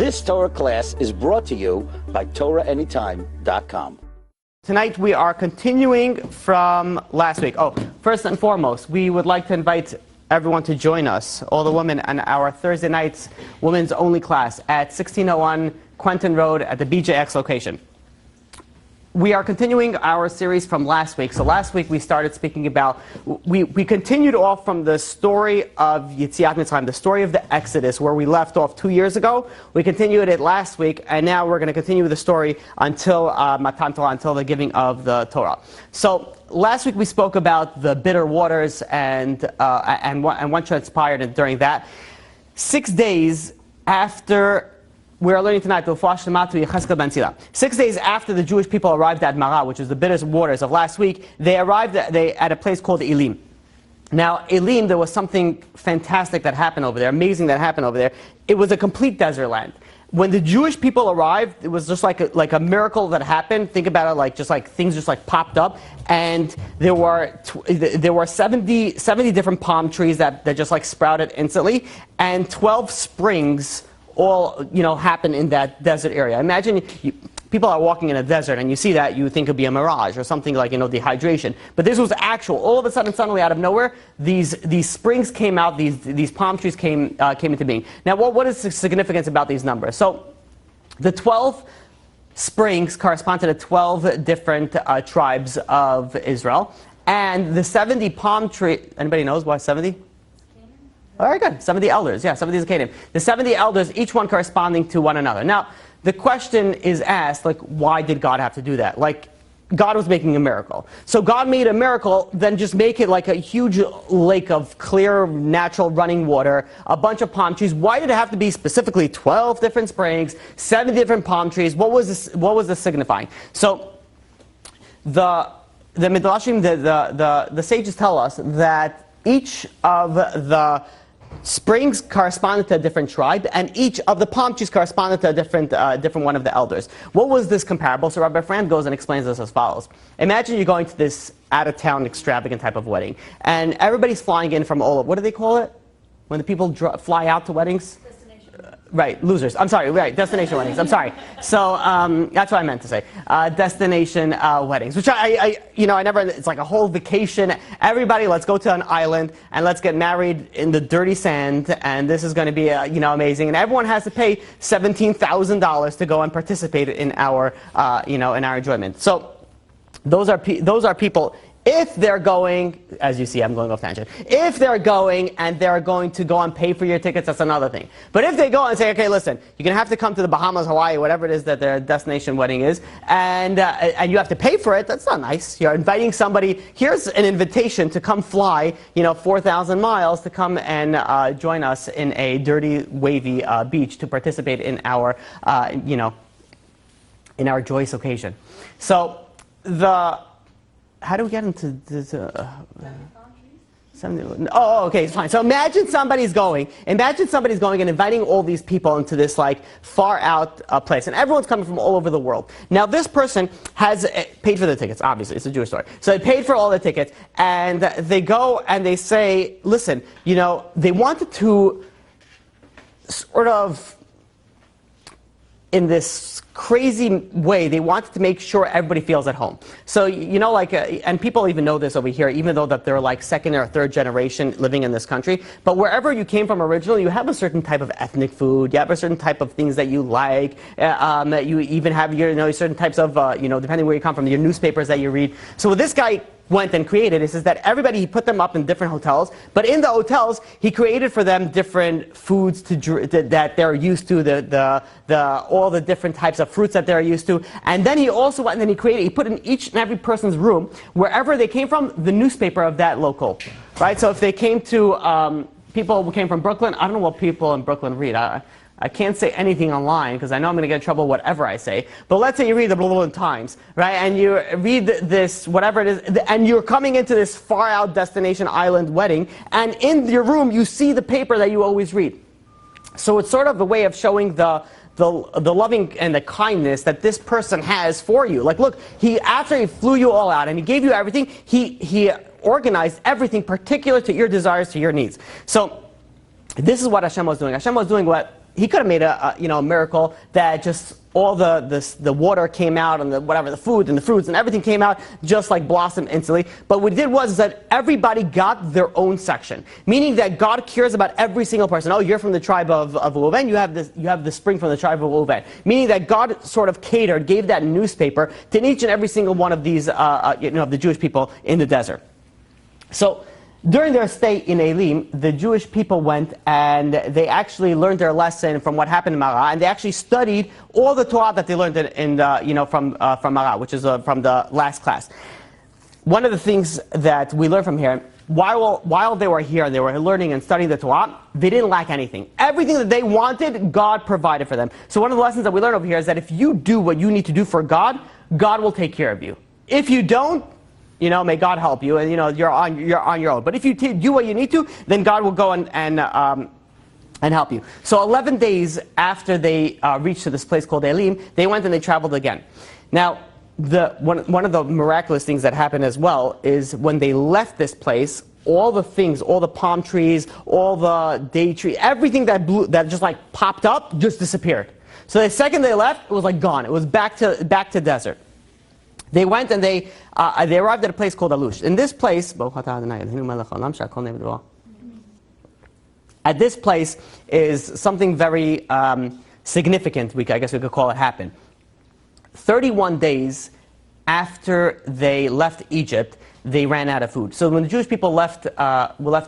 This Torah class is brought to you by TorahAnytime.com. Tonight we are continuing from last week. First and foremost, we would like to invite everyone to join us, all the women, on our Thursday night's women's only class at 1601 Quentin Road at the BJX location. We are continuing our series from last week. So last week we started speaking about, we continued off from the story of Yetziat Mitzrayim, the story of the Exodus, where we left off 2 years ago. We continued it last week, and now we're going to continue the story until Matan Torah, until the giving of the Torah. So last week we spoke about the bitter waters and what transpired during that. 6 days after. We are learning tonight 6 days after the Jewish people arrived at Marah, which is the bitter waters of last week. They arrived at a place called Elim. Now, Elim, there was something fantastic that happened over there, amazing that happened over there. It was a complete desert land. When the Jewish people arrived, it was just like a miracle that happened. Think about it like things just popped up, and there were 70 different palm trees that just sprouted instantly, and 12 springs all happen in that desert area. Imagine people are walking in a desert and you see that, you think it'd be a mirage or something like dehydration. But this was actual. All of a sudden, suddenly out of nowhere, these springs came out. These palm trees came into being. Now, what is the significance about these numbers? So, the 12 springs correspond to the 12 different tribes of Israel, and the 70 palm tree. Anybody knows why 70? Very good. 70 elders. Yeah, 70 is a Canaan. The 70 elders, each one corresponding to one another. Now, the question is asked, why did God have to do that? God was making a miracle. So God made a miracle, then just make it like a huge lake of clear, natural running water, a bunch of palm trees. Why did it have to be specifically 12 different springs, 70 different palm trees? What was this signifying? So the Midrashim, the sages tell us that each of the springs corresponded to a different tribe, and each of the palm trees corresponded to a different one of the elders. What was this comparable? So Rabbi Fran goes and explains this as follows. Imagine you're going to this out-of-town extravagant type of wedding, and everybody's flying in from all over. What do they call it? When the people fly out to weddings? Right, losers. I'm sorry, right, destination weddings. I'm sorry. So that's what I meant to say. Destination weddings, which I never, it's like a whole vacation. Everybody, let's go to an island and let's get married in the dirty sand, and this is going to be, amazing. And everyone has to pay $17,000 to go and participate in our, in our enjoyment. So those are people. If they're going, as you see, I'm going off tangent. If they're going and they're going to go and pay for your tickets, that's another thing. But if they go and say, okay, listen, you're going to have to come to the Bahamas, Hawaii, whatever it is that their destination wedding is, and you have to pay for it, that's not nice. You're inviting somebody, here's an invitation to come fly, 4,000 miles to come and join us in a dirty, wavy beach to participate in our, in our joyous occasion. So how do we get into this? Okay, fine. So imagine somebody's going and inviting all these people into this far out place, and everyone's coming from all over the world. Now this person has paid for the tickets. Obviously, it's a Jewish story. So they paid for all the tickets, and they go and they say, listen, they wanted to sort of, in this crazy way, they wanted to make sure everybody feels at home. So, and people even know this over here, even though that they're second or third generation living in this country. But wherever you came from originally, you have a certain type of ethnic food. You have a certain type of things that you like. You even have your, certain types of, depending where you come from, your newspapers that you read. So what this guy went and created is that everybody, he put them up in different hotels, but in the hotels he created for them different foods that they're used to, all the different types of fruits that they're used to, and then he also went and he put in each and every person's room, wherever they came from, the newspaper of that local, right? So if they came to people who came from Brooklyn, I don't know what people in Brooklyn read. I can't say anything online because I know I'm going to get in trouble whatever I say. But let's say you read the Brooklyn Times, right? And you read this, whatever it is, and you're coming into this far out destination island wedding, and in your room you see the paper that you always read. So it's sort of a way of showing the loving and the kindness that this person has for you. Look, after he flew you all out and he gave you everything, he organized everything particular to your desires, to your needs. So this is what Hashem was doing. Hashem was doing what he could have made a miracle that just all the water came out and the food and the fruits and everything came out just like blossomed instantly. But what he did was that everybody got their own section, meaning that God cares about every single person. Oh, you're from the tribe of Reuven, you have the spring from the tribe of Reuven, meaning that God sort of gave that newspaper to each and every single one of these the Jewish people in the desert. So during their stay in Elim, the Jewish people went and they actually learned their lesson from what happened in Marah, and they actually studied all the Torah that they learned from Marah, which is from the last class. One of the things that we learned from here, while they were here and they were learning and studying the Torah, they didn't lack anything. Everything that they wanted, God provided for them. So one of the lessons that we learned over here is that if you do what you need to do for God, God will take care of you. If you don't, may God help you, and you're on your own. But if you do what you need to, then God will go and help you. So 11 days after they reached to this place called Elim, they went and they traveled again. Now, one of the miraculous things that happened as well is when they left this place, all the palm trees, all the date tree, everything that just like popped up just disappeared. So the second they left, it was like gone. It was back to desert. They went and they arrived at a place called Alush. In this place, at this place is something very significant, I guess we could call it, happened. 31 days after they left Egypt, they ran out of food. So when the Jewish people left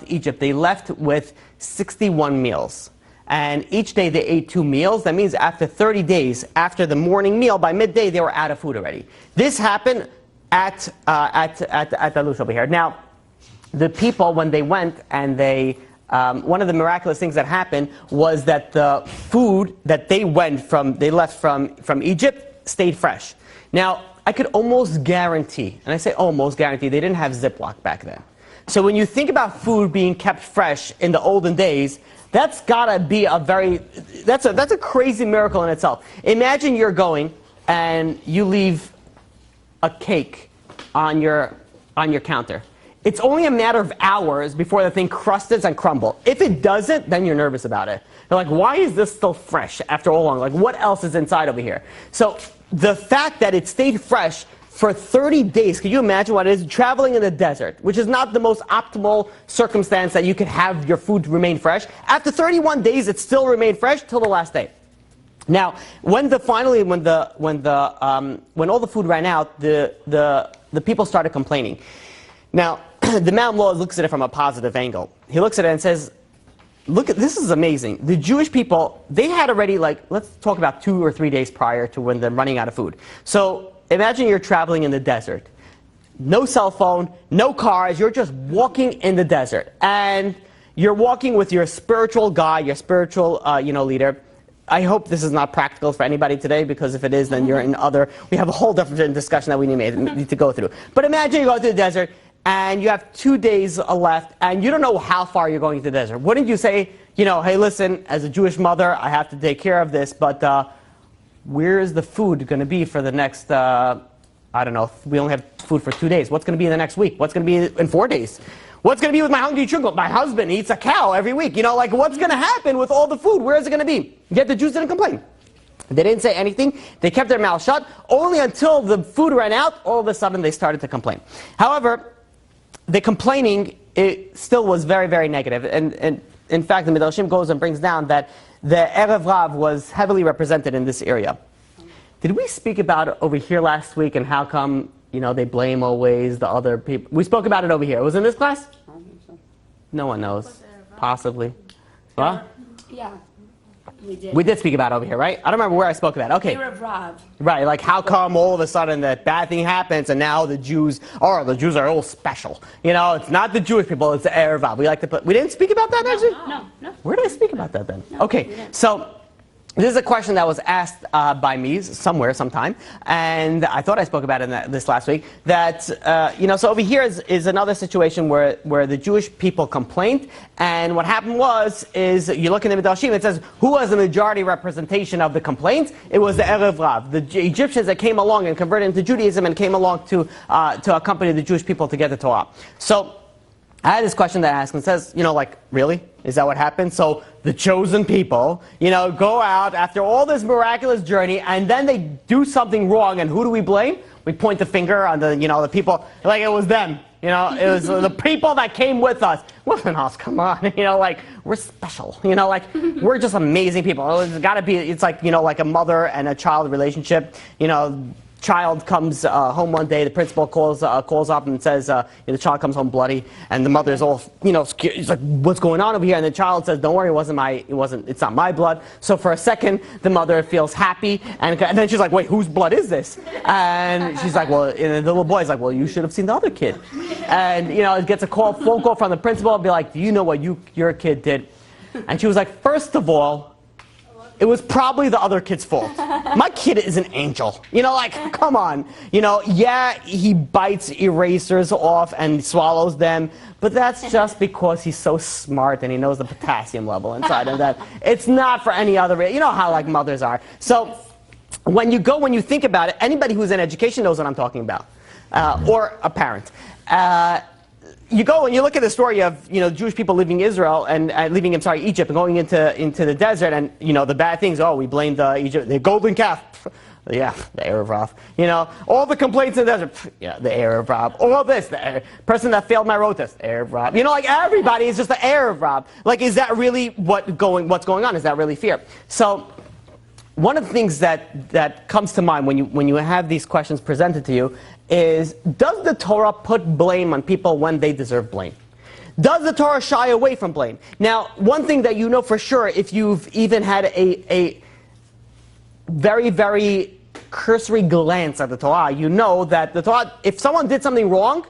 Egypt, they left with 61 meals. And each day they ate 2 meals. That means after 30 days, after the morning meal, by midday they were out of food already. This happened at Alush over here. Now, the people, when they went and one of the miraculous things that happened was that the food that they left from Egypt stayed fresh. Now, I could almost guarantee, and I say almost guarantee, they didn't have Ziploc back then. So when you think about food being kept fresh in the olden days, that's gotta be that's a crazy miracle in itself. Imagine you're going and you leave a cake on your counter. It's only a matter of hours before the thing crusts and crumbles. If it doesn't, then you're nervous about it. You're like, why is this still fresh after all long? Like, what else is inside over here? So the fact that it stayed fresh for 30 days, can you imagine what it is? Traveling in the desert, which is not the most optimal circumstance that you could have your food remain fresh. After 31 days, it still remained fresh till the last day. Now, when all the food ran out, the people started complaining. Now, the Imam Law looks at it from a positive angle. He looks at it and says, look, this is amazing. The Jewish people, they had already, let's talk about 2 or 3 days prior to when they're running out of food. So imagine you're traveling in the desert. No cell phone, no cars, you're just walking in the desert. And you're walking with your spiritual guide, your spiritual leader. I hope this is not practical for anybody today, because if it is, then we have a whole different discussion that we need to go through. But imagine you go to the desert, and you have 2 days left, and you don't know how far you're going to the desert. Wouldn't you say, hey, listen, as a Jewish mother, I have to take care of this, but where is the food going to be for the next, I don't know, we only have food for 2 days. What's going to be in the next week? What's going to be in 4 days? What's going to be with my hungry children? My husband eats a cow every week. What's going to happen with all the food? Where is it going to be? Yet the Jews didn't complain. They didn't say anything. They kept their mouths shut. Only until the food ran out, all of a sudden they started to complain. However, the complaining, it still was very, very negative. And in fact, the Midrashim goes and brings down that the Erev Rav was heavily represented in this area. Did we speak about it over here last week, and how come, they blame always the other people? We spoke about it over here. It was in this class? I don't think so. No one knows. Possibly. What? Yeah, we did. We did speak about it over here, right? I don't remember where I spoke about it. Okay. Erev Rav. Right, like how come all of a sudden that bad thing happens and now the Jews are all special? It's not the Jewish people, it's the Erev Rav. We didn't speak about that actually? No. Where did I speak about that then? Okay, so this is a question that was asked by me somewhere, sometime, and I thought I spoke about it this last week, that, so over here is another situation where the Jewish people complained, and what happened is you look in the Midrashim, it says, who was the majority representation of the complaints? It was the Erev Rav, the Egyptians that came along and converted into Judaism and came along to accompany the Jewish people to get the Torah. So, I had this question that I asked and says, like, really? Is that what happened? So the chosen people, go out after all this miraculous journey, and then they do something wrong, and who do we blame? We point the finger on the people, like it was them. It was the people that came with us. Wasn't us, come on. Like, we're special. Like, we're just amazing people. It's got to be, it's like, like a mother and a child relationship. Child comes home one day, the principal calls up and says, the child comes home bloody, and the mother's all, scared. He's like, what's going on over here? And the child says, don't worry, it's not my blood. So for a second, the mother feels happy, and then she's like, wait, whose blood is this? And she's like, well, and the little boy's like, well, you should have seen the other kid. And, it gets a phone call from the principal, and be like, do you know what your kid did? And she was like, first of all, it was probably the other kid's fault. My kid is an angel. Like, come on. Yeah, he bites erasers off and swallows them, but that's just because he's so smart and he knows the potassium level inside of that. It's not for any other reason. You know how, like, mothers are. So when you think about it, anybody who's in education knows what I'm talking about, or a parent. You go and you look at the story of Jewish people leaving Israel and leaving Egypt and going into the desert, and the bad things. Oh, we blamed Egypt, the golden calf. Yeah, the Erev Rav. All the complaints in the desert. Yeah, the Erev Rav. All this, the person that failed my road test. Erev Rav. Like, everybody is just the Erev Rav. Like, is that really what's going on? Is that really fear? So, one of the things that comes to mind when you have these questions presented to you is, does the Torah put blame on people when they deserve blame? Does the Torah shy away from blame? Now, one thing that you know for sure, if you've even had a very, very cursory glance at the Torah, you know that the Torah, if someone did something wrong,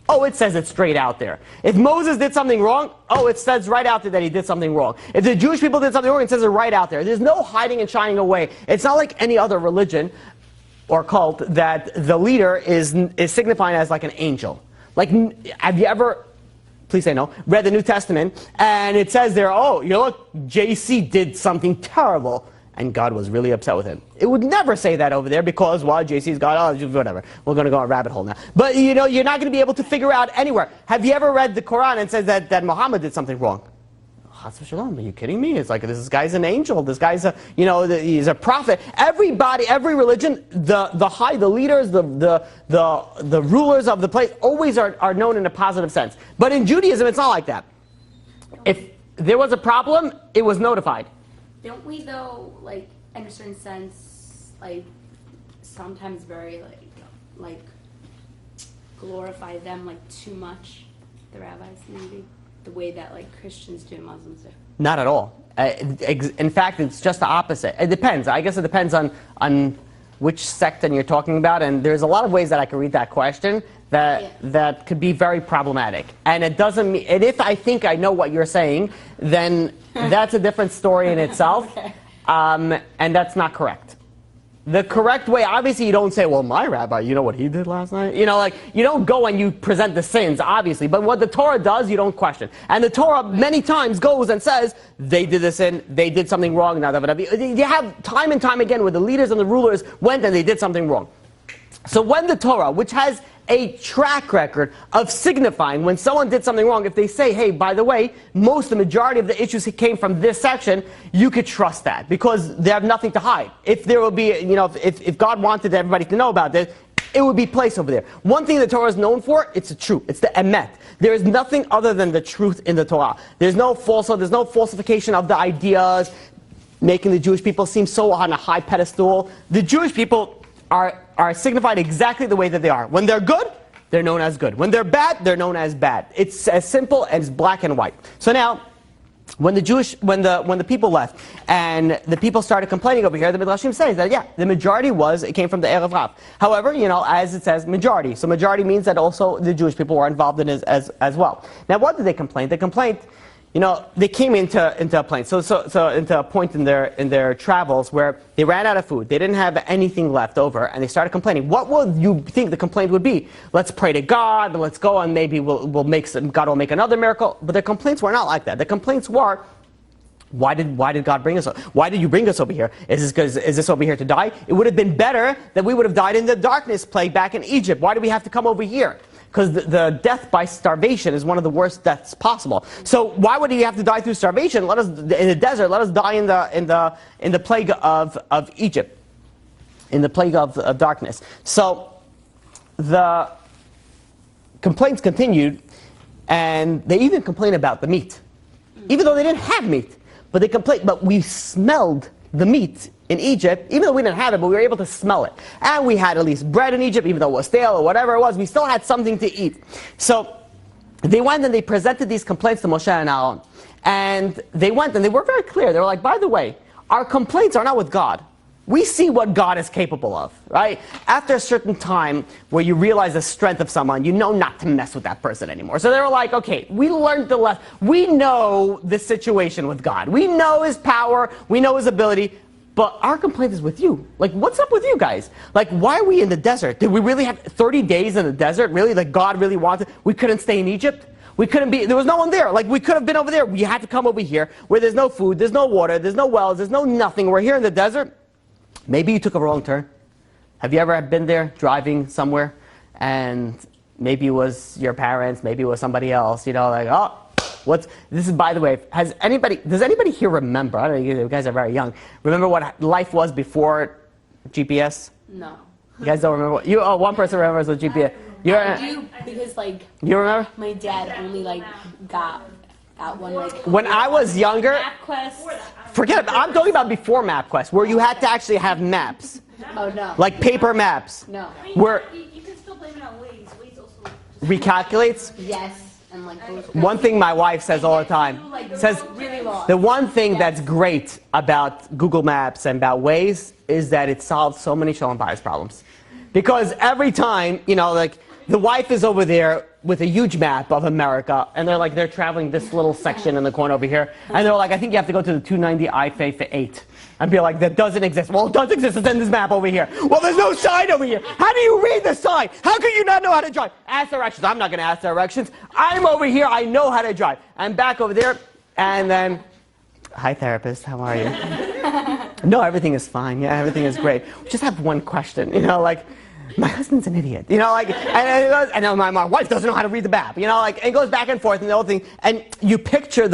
it says it straight out there. If Moses did something wrong, it says right out there that he did something wrong. If the Jewish people did something wrong, it says it right out there. There's no hiding and shying away. It's not like any other religion or cult that the leader is signifying as like an angel. Like, have you ever, please say no, read the New Testament, and it says there, look, JC did something terrible, and God was really upset with him. It would never say that over there because, JC's God, whatever. We're going to go on a rabbit hole now. But, you're not going to be able to figure out anywhere. Have you ever read the Quran and says that Muhammad did something wrong? Chas v'shalom, are you kidding me? It's like, this guy's an angel. This guy's he's a prophet. Everybody, every religion, the leaders, the rulers of the place always are known in a positive sense. But in Judaism, it's not like that. If there was a problem, it was notified. Don't we, though, like, in a certain sense, like, sometimes very, like glorify them, like, too much, the rabbis, maybe? The way that, like, Christians do, Muslims do? Not at all. In fact, it's just the opposite. It depends. I guess it depends on which sect you're talking about, and there's a lot of ways that I could read that question that could be very problematic. And it doesn't mean, and if I think I know what you're saying, then that's a different story in itself, okay. And that's not correct. The correct way, obviously you don't say, well, my rabbi, you know what he did last night? You don't go and you present the sins, obviously. But what the Torah does, you don't question. And the Torah many times goes and says, they did this sin, they did something wrong. You have time and time again where the leaders and the rulers went and they did something wrong. So when the Torah, which has a track record of signifying when someone did something wrong, if they say, hey, by the way, the majority of the issues came from this section, you could trust that because they have nothing to hide. If there will be, if God wanted everybody to know about this, it would be placed over there. One thing the Torah is known for, it's the truth. It's the emet. There is nothing other than the truth in the Torah. There's no falsehood, there's no falsification of the ideas, making the Jewish people seem so on a high pedestal. The Jewish people are signified exactly the way that they are. When they're good, they're known as good. When they're bad, they're known as bad. It's as simple as black and white. So now, when the people left and the people started complaining over here, the Midrashim says that the majority it came from the Erev Rav. However, as it says, majority. So majority means that also the Jewish people were involved in it as well. Now, what did they complain? They complained. They came into a place, so into a point in their travels where they ran out of food. They didn't have anything left over, and they started complaining. What would you think the complaint would be? Let's pray to God. Let's go, and maybe God will make another miracle. But their complaints were not like that. The complaints were, why did God bring us? Why did you bring us over here? Is this over here to die? It would have been better that we would have died in the darkness plague back in Egypt. Why do we have to come over here? because the death by starvation is one of the worst deaths possible. So why would he have to die through starvation? Let us in the desert. Let us die in the plague of Egypt, in the plague of darkness. So the complaints continued, and they even complained about the meat, even though they didn't have meat. But they complained. But we smelled the meat in Egypt, even though we didn't have it, but we were able to smell it. And we had at least bread in Egypt, even though it was stale or whatever it was, we still had something to eat. So they went and they presented these complaints to Moshe and Aaron. And they went and they were very clear. They were like, by the way, our complaints are not with God. We see what God is capable of, right? After a certain time where you realize the strength of someone, you know not to mess with that person anymore. So they were like, okay, we learned the lesson. We know the situation with God. We know his power. We know his ability. But our complaint is with you. Like, what's up with you guys? Like, why are we in the desert? Did we really have 30 days in the desert? Really? Like, God really wanted? We couldn't stay in Egypt? We couldn't be, there was no one there. Like, we could have been over there. We had to come over here where there's no food, there's no water, there's no wells, there's no nothing. We're here in the desert. Maybe you took a wrong turn. Have you ever been there driving somewhere and maybe it was your parents, maybe it was somebody else, you know, like, oh, this is, by the way, does anybody here remember, I don't know, you guys are very young, remember what life was before GPS? No. You guys don't remember? One person remembers what GPS. I do, because, like, you remember? My dad only, like, got one, like, when I was younger, MapQuest. forget it, I'm talking about before MapQuest, where you had to actually have maps. Oh, no. Like paper maps. No. Where You can still blame it on Waze. Waze also recalculates. Yes. And, like, those One thing my wife says all the time, says really long. the one thing that's great about Google Maps and about Waze is that it solves so many Shalom Bayis problems. Because every time, you know, like, the wife is over there with a huge map of America, and they're traveling this little section in the corner over here, and they're like, I think you have to go to the 290 I-Fay for 8. And be like, that doesn't exist. Well, it does exist. It's in this map over here. Well, there's no sign over here. How do you read the sign? How can you not know how to drive? Ask directions. I'm not going to ask directions. I'm over here. I know how to drive. I'm back over there, and then, hi, therapist. How are you? No, everything is fine. Yeah, everything is great. We just have one question. You know, like, my husband's an idiot, you know, like, and my wife doesn't know how to read the map, you know, like, and it goes back and forth and the whole thing, and you picture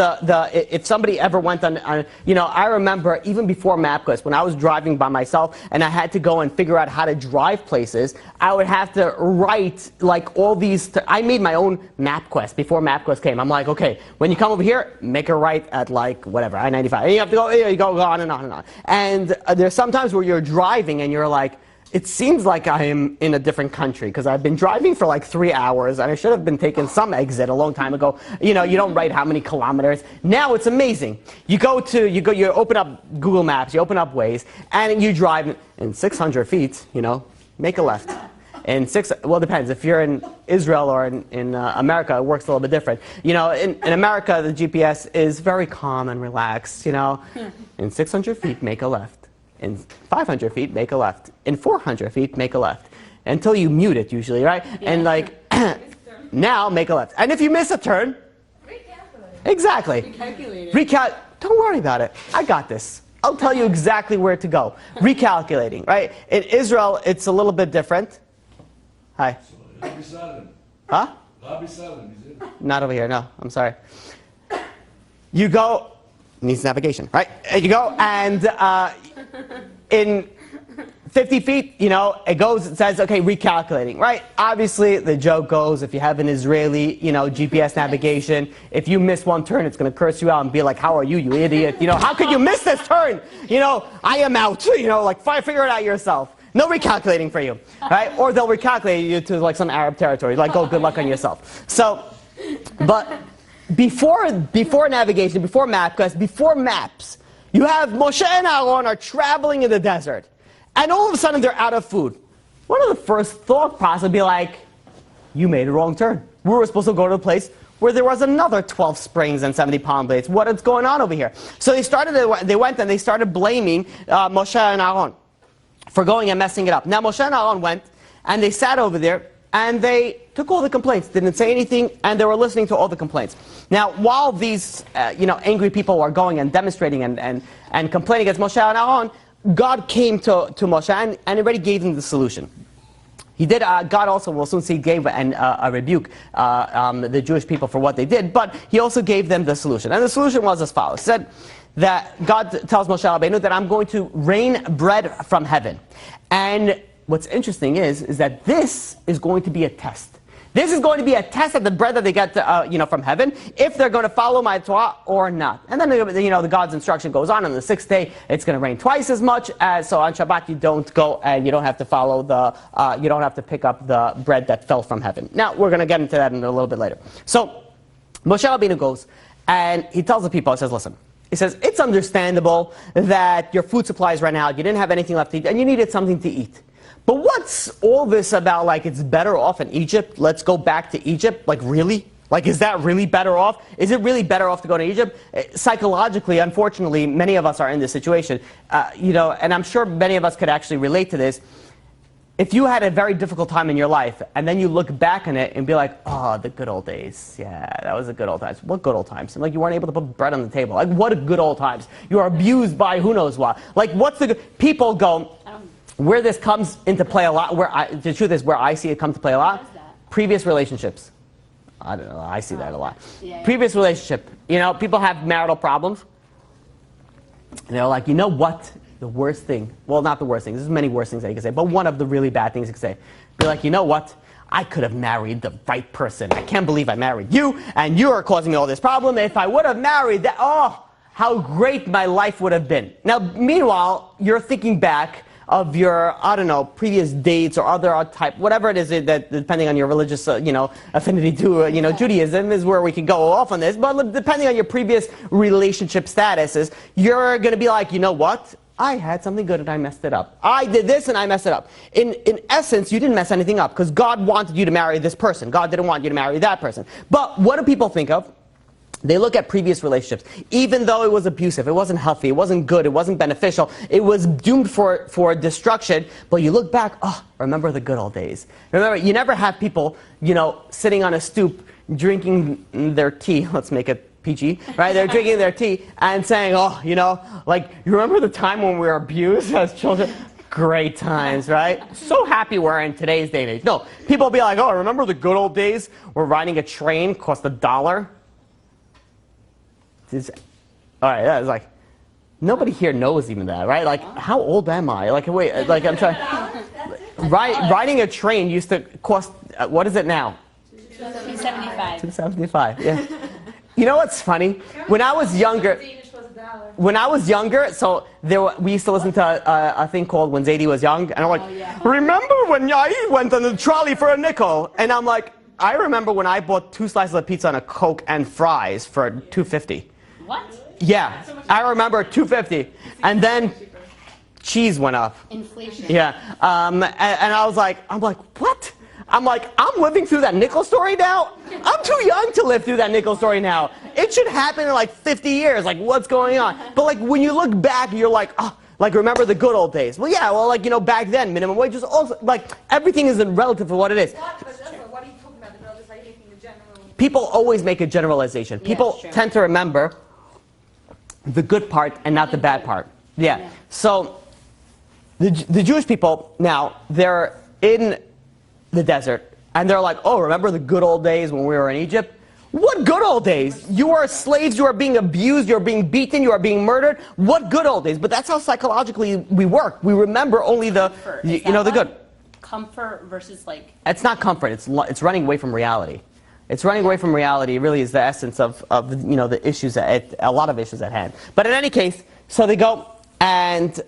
if somebody ever went on, you know, I remember even before MapQuest, when I was driving by myself and I had to go and figure out how to drive places, I would have to write, like, all these, I made my own MapQuest before MapQuest came. I'm like, okay, when you come over here, make a right at, like, whatever, I-95, and you have to go, you go on and on and on, and there's sometimes where you're driving and you're like, it seems like I am in a different country because I've been driving for like 3 hours and I should have been taking some exit a long time ago. You know, you don't write how many kilometers. Now it's amazing. You open up Google Maps, you open up Waze, and you drive in 600 feet, you know, make a left. Well, it depends. If you're in Israel or in America, it works a little bit different. You know, in America, the GPS is very calm and relaxed, you know. In 600 feet, make a left. In 500 feet, make a left. In 400 feet, make a left. Until you mute it, usually, right? Yeah. And like, now make a left. And if you miss a turn, recalculate. Exactly. Recalculate. Don't worry about it. I got this. I'll tell you exactly where to go. Recalculating, right? In Israel, it's a little bit different. Hi. Huh? Not over here, no. I'm sorry. You go, needs navigation, right? You go and in 50 feet, you know, it says, okay, recalculating, right? Obviously, the joke goes, if you have an Israeli, you know, GPS navigation, if you miss one turn, it's going to curse you out and be like, how are you, you idiot? You know, how could you miss this turn? You know, I am out, you know, like, figure it out yourself. No recalculating for you, right? Or they'll recalculate you to, like, some Arab territory. Like, oh, good luck on yourself. So, but before navigation, before MapQuest, before maps, you have Moshe and Aaron are traveling in the desert, and all of a sudden they're out of food. One of the first thought process would be like, you made a wrong turn. We were supposed to go to a place where there was another 12 springs and 70 palm blades. What is going on over here? So they went and they started blaming Moshe and Aaron for going and messing it up. Now Moshe and Aaron went and they sat over there and they took all the complaints, didn't say anything, and they were listening to all the complaints. Now, while these angry people were going and demonstrating and complaining against Moshe and Aaron, God came to Moshe and already gave them the solution. He did. God also, we'll soon see, gave a rebuke the Jewish people for what they did, but he also gave them the solution. And the solution was as follows. He said that God tells Moshe Rabbeinu that I'm going to rain bread from heaven. And what's interesting is that this is going to be a test. This is going to be a test of the bread that they get from heaven, if they're going to follow my Torah or not. And then the God's instruction goes on the 6th day, it's going to rain twice as much as, so on Shabbat you don't go and you don't have to follow you don't have to pick up the bread that fell from heaven. Now, we're going to get into that in a little bit later. So, Moshe Rabbeinu goes and he tells the people, he says, listen, he says, it's understandable that your food supplies ran out, you didn't have anything left to eat, and you needed something to eat. But what's all this about, like, it's better off in Egypt? Let's go back to Egypt? Like, really? Like, is that really better off? Is it really better off to go to Egypt? Psychologically, unfortunately, many of us are in this situation. And I'm sure many of us could actually relate to this. If you had a very difficult time in your life, and then you look back on it and be like, oh, the good old days. Yeah, that was the good old times. What good old times? And like, you weren't able to put bread on the table. Like, what a good old times. You are abused by who knows what. Like, what's the good... People go... Where this comes into play a lot, the truth is where I see it come to play a lot, previous relationships. I don't know, I see that a lot. Yeah. Previous relationship, people have marital problems. And they're like, you know what? The worst thing, well, not the worst thing, there's many worse things that you can say, but one of the really bad things you can say. Be like, you know what? I could have married the right person. I can't believe I married you, and you are causing me all this problem. If I would have married that, oh, how great my life would have been. Now, meanwhile, you're thinking back of your, I don't know, previous dates or other type, whatever it is that, depending on your religious, affinity to, Judaism is where we can go off on this. But depending on your previous relationship statuses, you're going to be like, you know what? I had something good and I messed it up. I did this and I messed it up. In essence, you didn't mess anything up because God wanted you to marry this person. God didn't want you to marry that person. But what do people think of? They look at previous relationships. Even though it was abusive, it wasn't healthy, it wasn't good, it wasn't beneficial, it was doomed for destruction, but you look back, oh, remember the good old days. Remember, you never have people, sitting on a stoop, drinking their tea, let's make it PG, right? They're drinking their tea and saying, oh, like, you remember the time when we were abused as children? Great times, right? So happy we're in today's day and age. No, people will be like, oh, remember the good old days where riding a train cost $1? All right, that is like, nobody here knows even that, right? Like, how old am I? Like, wait, like, I'm trying. Riding a train used to cost, what is it now? $2.75. $2.75, yeah. You know what's funny? When I was younger, so we used to listen to a thing called When Zadie Was Young, and I'm like, remember when I went on the trolley for a nickel? And I'm like, I remember when I bought 2 slices of pizza and a Coke and fries for $2.50. What? Yeah, I remember $2.50, and then cheese went up. Inflation. Yeah, and I'm like, what? I'm like, I'm living through that nickel story now? I'm too young to live through that nickel story now. It should happen in like 50 years. Like, what's going on? But like, when you look back, you're like, oh, like, remember the good old days. Well, yeah, well, like, back then, minimum wage was also, like, everything is relative to what it is. What are you talking about? The brothers are making the general. People always make a generalization. People tend to remember the good part and not the bad part. Yeah. So the Jewish people now, they're in the desert and they're like, oh, remember the good old days when we were in Egypt? What good old days? You are slaves, you are being abused, you are being beaten, you are being murdered. What good old days? But that's how psychologically we work. We remember only the the good. Comfort versus like. It's not comfort. It's running away from reality. It's running away from reality. Really, is the essence of the issues a lot of issues at hand. But in any case, so they go and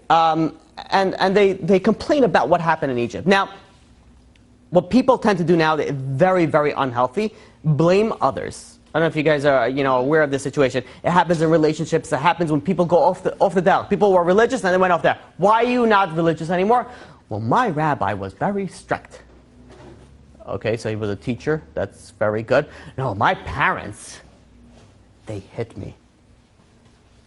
they complain about what happened in Egypt. Now, what people tend to do now, they're very, very unhealthy. Blame others. I don't know if you guys are aware of this situation. It happens in relationships. It happens when people go off the dial. People were religious and they went off there. Why are you not religious anymore? Well, my rabbi was very strict. Okay, so he was a teacher. That's very good. No, my parents, they hit me.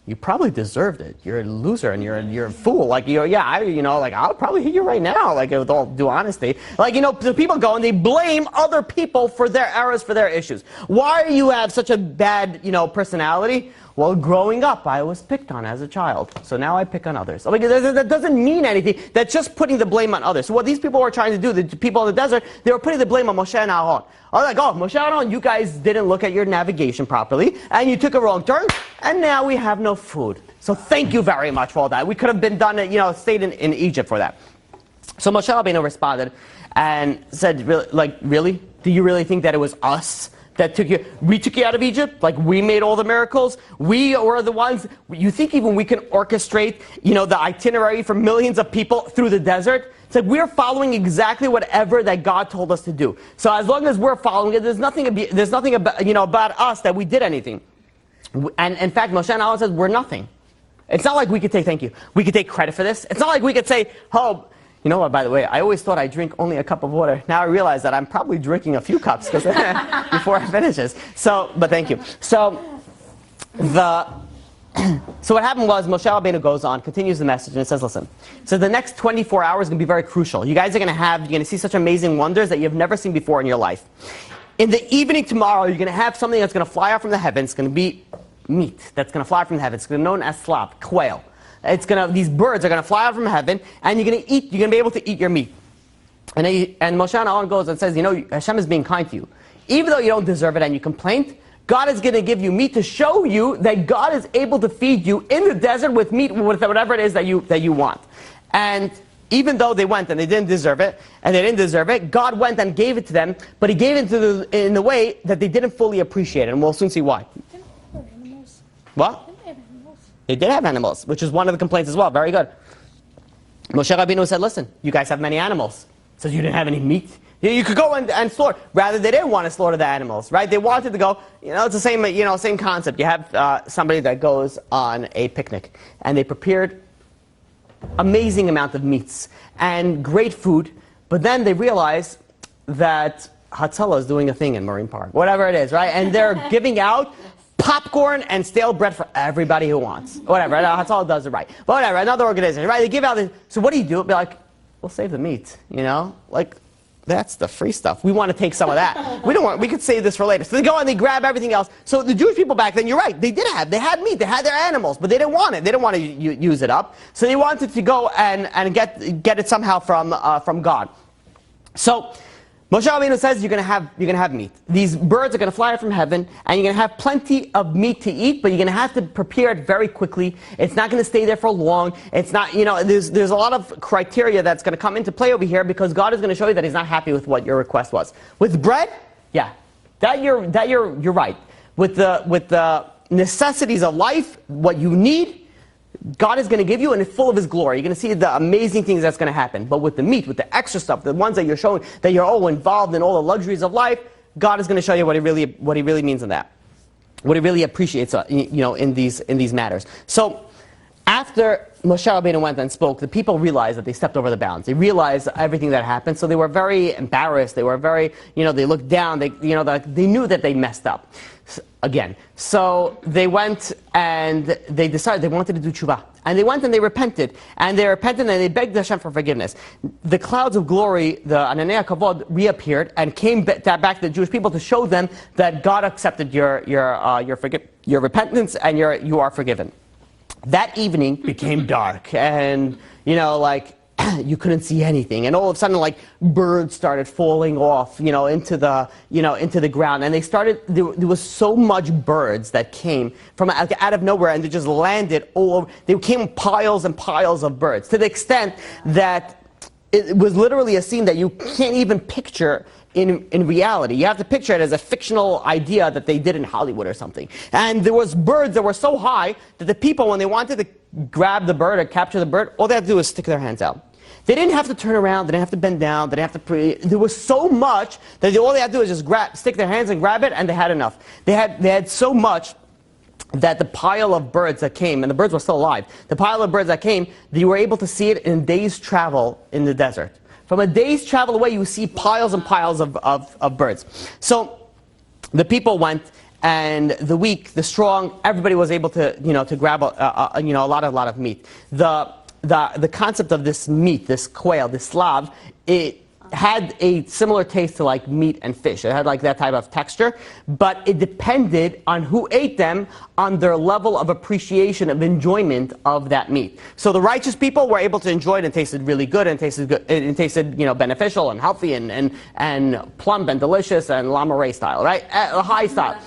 You probably deserved it. You're a loser and you're a fool. Like, I'll probably hit you right now, like, with all due honesty. Like, the people go and they blame other people for their errors, for their issues. Why do you have such a bad, personality? Well, growing up, I was picked on as a child, so now I pick on others. Like, that doesn't mean anything. That's just putting the blame on others. So what these people were trying to do, the people in the desert, they were putting the blame on Moshe and Aaron. I was like, oh, Moshe and Aaron, you guys didn't look at your navigation properly, and you took a wrong turn, and now we have no food. So thank you very much for all that. We could have been done, stayed in Egypt for that. So Moshe Rabbeinu responded and said, really? Do you really think that it was us that took you? We took you out of Egypt? Like, we made all the miracles? We were the ones? You think even we can orchestrate, the itinerary for millions of people through the desert? It's like we're following exactly whatever that God told us to do. So as long as we're following it, there's nothing about us that we did anything. And in fact, Moshe and Aaron says we're nothing. It's not like we could say thank you. We could take credit for this. It's not like we could say, oh, you know what, by the way, I always thought I drink only a cup of water. Now I realize that I'm probably drinking a few cups before it finishes. But thank you. So what happened was Moshe Rabbeinu goes on, continues the message, and it says, listen, so the next 24 hours is going to be very crucial. You guys are going to see such amazing wonders that you've never seen before in your life. In the evening tomorrow, you're going to have something that's going to fly out from the heavens. It's going to be meat that's going to fly from the heavens. It's going to be known as slav, quail. These birds are going to fly out from heaven, and you're going to be able to eat your meat. And Moshe and Aaron goes and says, Hashem is being kind to you. Even though you don't deserve it and you complained, God is going to give you meat to show you that God is able to feed you in the desert with meat, with whatever it is that you want. And even though they went and they didn't deserve it, God went and gave it to them, but He gave it in the way that they didn't fully appreciate it, and we'll soon see why. What? They did have animals, which is one of the complaints as well. Very good. Moshe Rabbeinu said, listen, you guys have many animals. Says you didn't have any meat. You could go and slaughter. Rather, they didn't want to slaughter the animals, right? They wanted to go, it's the same concept. You have somebody that goes on a picnic, and they prepared amazing amount of meats and great food, but then they realize that Hatzalah is doing a thing in Marine Park, whatever it is, right? And they're giving out popcorn and stale bread for everybody who wants. Whatever, that's all it does it right. But whatever, another organization, right? They give out this. So what do? Be like, we'll save the meat, Like, that's the free stuff. We want to take some of that. We could save this for later. So they go and they grab everything else. So the Jewish people back then, you're right, they had meat, they had their animals, but they didn't want it. They didn't want to use it up. So they wanted to go and get it somehow from God. So Moshe Rabbeinu says you're going to have meat. These birds are going to fly out from heaven, and you're going to have plenty of meat to eat, but you're going to have to prepare it very quickly. It's not going to stay there for long. It's not, there's a lot of criteria that's going to come into play over here because God is going to show you that He's not happy with what your request was. With bread, yeah, you're right. With the necessities of life, what you need, God is going to give you, and it's full of His glory. You're going to see the amazing things that's going to happen. But with the meat, with the extra stuff, the ones that you're showing that you're all involved in all the luxuries of life, God is going to show you what He really means in that, what He really appreciates, in these matters. So after Moshe Rabbeinu went and spoke, the people realized that they stepped over the bounds. They realized everything that happened, so they were very embarrassed. They were very, they looked down. They knew that they messed up. Again. So they went and they decided they wanted to do tshuva. And they went and they repented. And they begged Hashem for forgiveness. The clouds of glory, the Ananei Kavod, reappeared and came back to the Jewish people to show them that God accepted your repentance and you are forgiven. That evening became dark, and you couldn't see anything, and all of a sudden, birds started falling off, into the ground, and there was so much birds that came from out of nowhere, and they just landed all over. They came piles and piles of birds, to the extent that it was literally a scene that you can't even picture in reality. You have to picture it as a fictional idea that they did in Hollywood or something. And there was birds that were so high that the people, when they wanted to grab the bird or capture the bird, all they had to do was stick their hands out. They didn't have to turn around, they didn't have to bend down, they didn't have to there was so much that all they had to do was just stick their hands and grab it, and they had enough. They had so much that the pile of birds that came, and the birds were still alive, the pile of birds that came, you were able to see it in a day's travel in the desert. From a day's travel away, you see piles and piles of birds. So the people went, and the weak, the strong, everybody was able to grab a lot of meat. The concept of this meat, this quail, this slav, had a similar taste to like meat and fish. It had like that type of texture, but it depended on who ate them, on their level of appreciation, of enjoyment of that meat. So the righteous people were able to enjoy it and tasted really good and tasted good, and tasted beneficial and healthy and plump and delicious and lamare style, right? High style.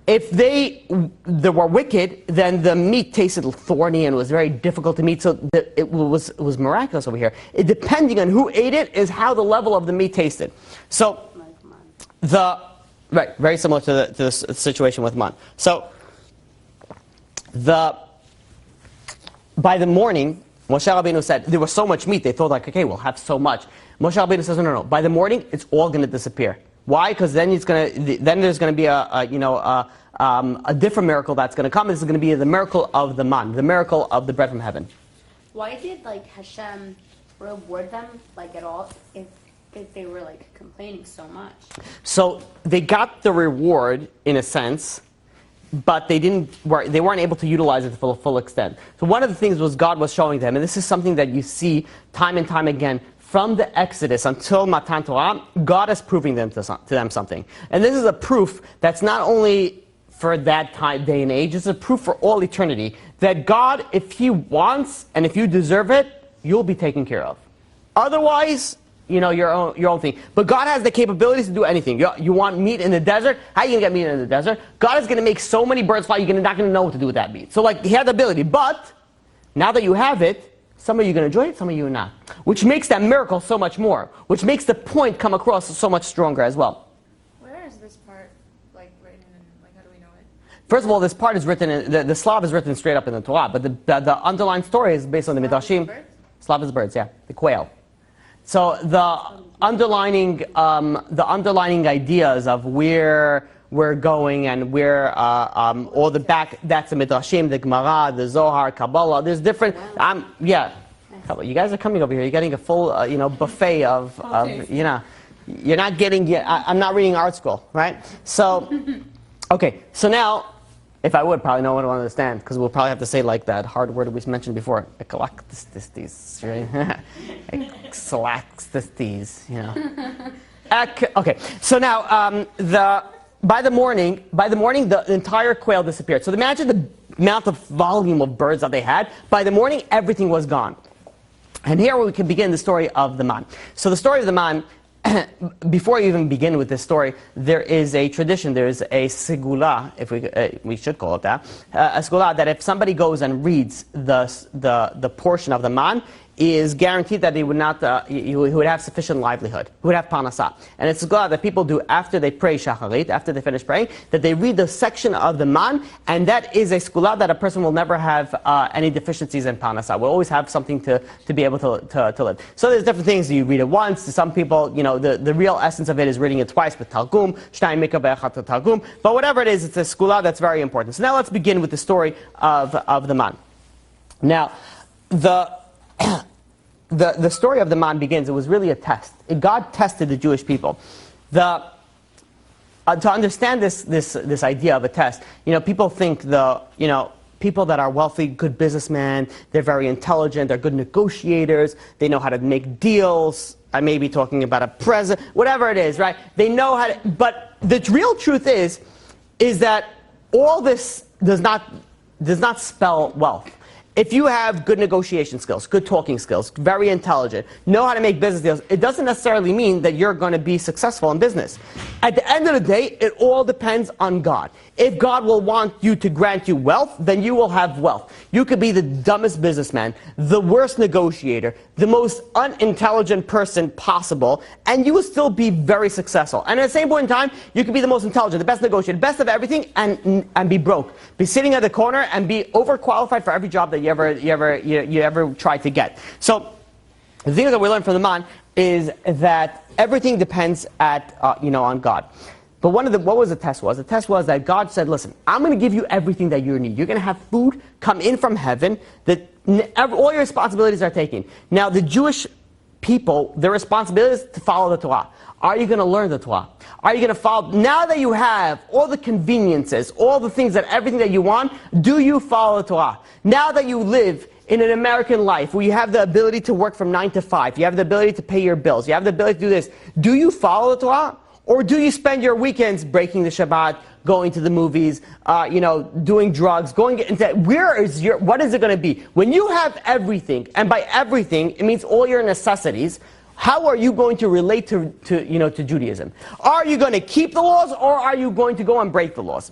If they were wicked, then the meat tasted thorny and was very difficult to eat. So it was miraculous over here. Depending on who ate it is how the level of the meat tasted. So very similar to the situation with man. So by the morning, Moshe Rabbeinu said there was so much meat. They thought like, okay, we'll have so much. Moshe Rabbeinu says, no. By the morning, it's all going to disappear. Why? Because then there's going to be a different miracle that's going to come. This is going to be the miracle of the man, the miracle of the bread from heaven. Why did Hashem reward them at all if they were complaining so much? So they got the reward in a sense, but they weren't able to utilize it to the full extent. So one of the things was God was showing them, and this is something that you see time and time again. From the Exodus until Matan Torah, God is proving to them something. And this is a proof that's not only for that time, day and age, it's a proof for all eternity. That God, if He wants and if you deserve it, you'll be taken care of. Otherwise, your own thing. But God has the capabilities to do anything. You want meat in the desert? How are you going to get meat in the desert? God is going to make so many birds fly, you're not going to know what to do with that meat. So He had the ability. But now that you have it, some of you are going to enjoy it, some of you are not. Which makes that miracle so much more. Which makes the point come across so much stronger as well. Where is this part written in, how do we know it? First of all, this part is written, the Slav is written straight up in the Torah, but the underlying story is based on the Midrashim. Slav is birds, yeah, the quail. So the underlining ideas of where we're going and where all the back, that's the Midrashim, the Gemara, the Zohar, Kabbalah, there's different, yeah. You guys are coming over here, you're getting a full, buffet of you're not getting, I'm not reading art school, right? So, okay, so now, if I would, probably no one would understand, because we'll probably have to say that hard word we mentioned before, ekalaktistis, right? Ekalaktistis, Okay, so now, by the morning, the entire quail disappeared. So imagine the amount of volume of birds that they had. By the morning, everything was gone. And here we can begin the story of the man. So the story of the man, before you even begin with this story, there is a tradition, there is a segula, if we should call it that, a segula that if somebody goes and reads the portion of the man, is guaranteed that he would not, he would have sufficient livelihood. He would have Parnassah. And it's a segula that people do after they pray shacharit, after they finish praying, that they read the section of the man, and that is a segula that a person will never have any deficiencies in Parnassah. Will always have something to be able to live. So there's different things. You read it once. Some people, the real essence of it is reading it twice with Targum, Shnai Mikra Be'echat Targum. But whatever it is, it's a segula that's very important. So now let's begin with the story of the man. Now, the story of the man begins. It was really a test. God tested the Jewish people. To understand this idea of a test, people think people that are wealthy, good businessmen, they're very intelligent, they're good negotiators, they know how to make deals. I may be talking about a president, whatever it is, right? They know how to. But the real truth is that all this does not spell wealth. If you have good negotiation skills, good talking skills, very intelligent, know how to make business deals, it doesn't necessarily mean that you're going to be successful in business. At the end of the day, it all depends on God. If God will want you to grant you wealth, then you will have wealth. You could be the dumbest businessman, the worst negotiator, the most unintelligent person possible, and you will still be very successful. And at the same point in time, you could be the most intelligent, the best negotiator, best of everything, and be broke. Be sitting at the corner and be overqualified for every job that you ever tried to get. So the thing that we learn from the man is that everything depends on God. But what was the test was? The test was that God said, listen, I'm going to give you everything that you need. You're going to have food come in from heaven, that all your responsibilities are taken. Now, the Jewish people, their responsibility is to follow the Torah. Are you going to learn the Torah? Are you going to follow? Now that you have all the conveniences, all the things everything that you want, do you follow the Torah? Now that you live in an American life where you have the ability to work from 9 to 5, you have the ability to pay your bills, you have the ability to do this, do you follow the Torah? Or do you spend your weekends breaking the Shabbat, going to the movies, doing drugs, what is it going to be? When you have everything, and by everything, it means all your necessities, how are you going to relate to Judaism? Are you going to keep the laws, or are you going to go and break the laws?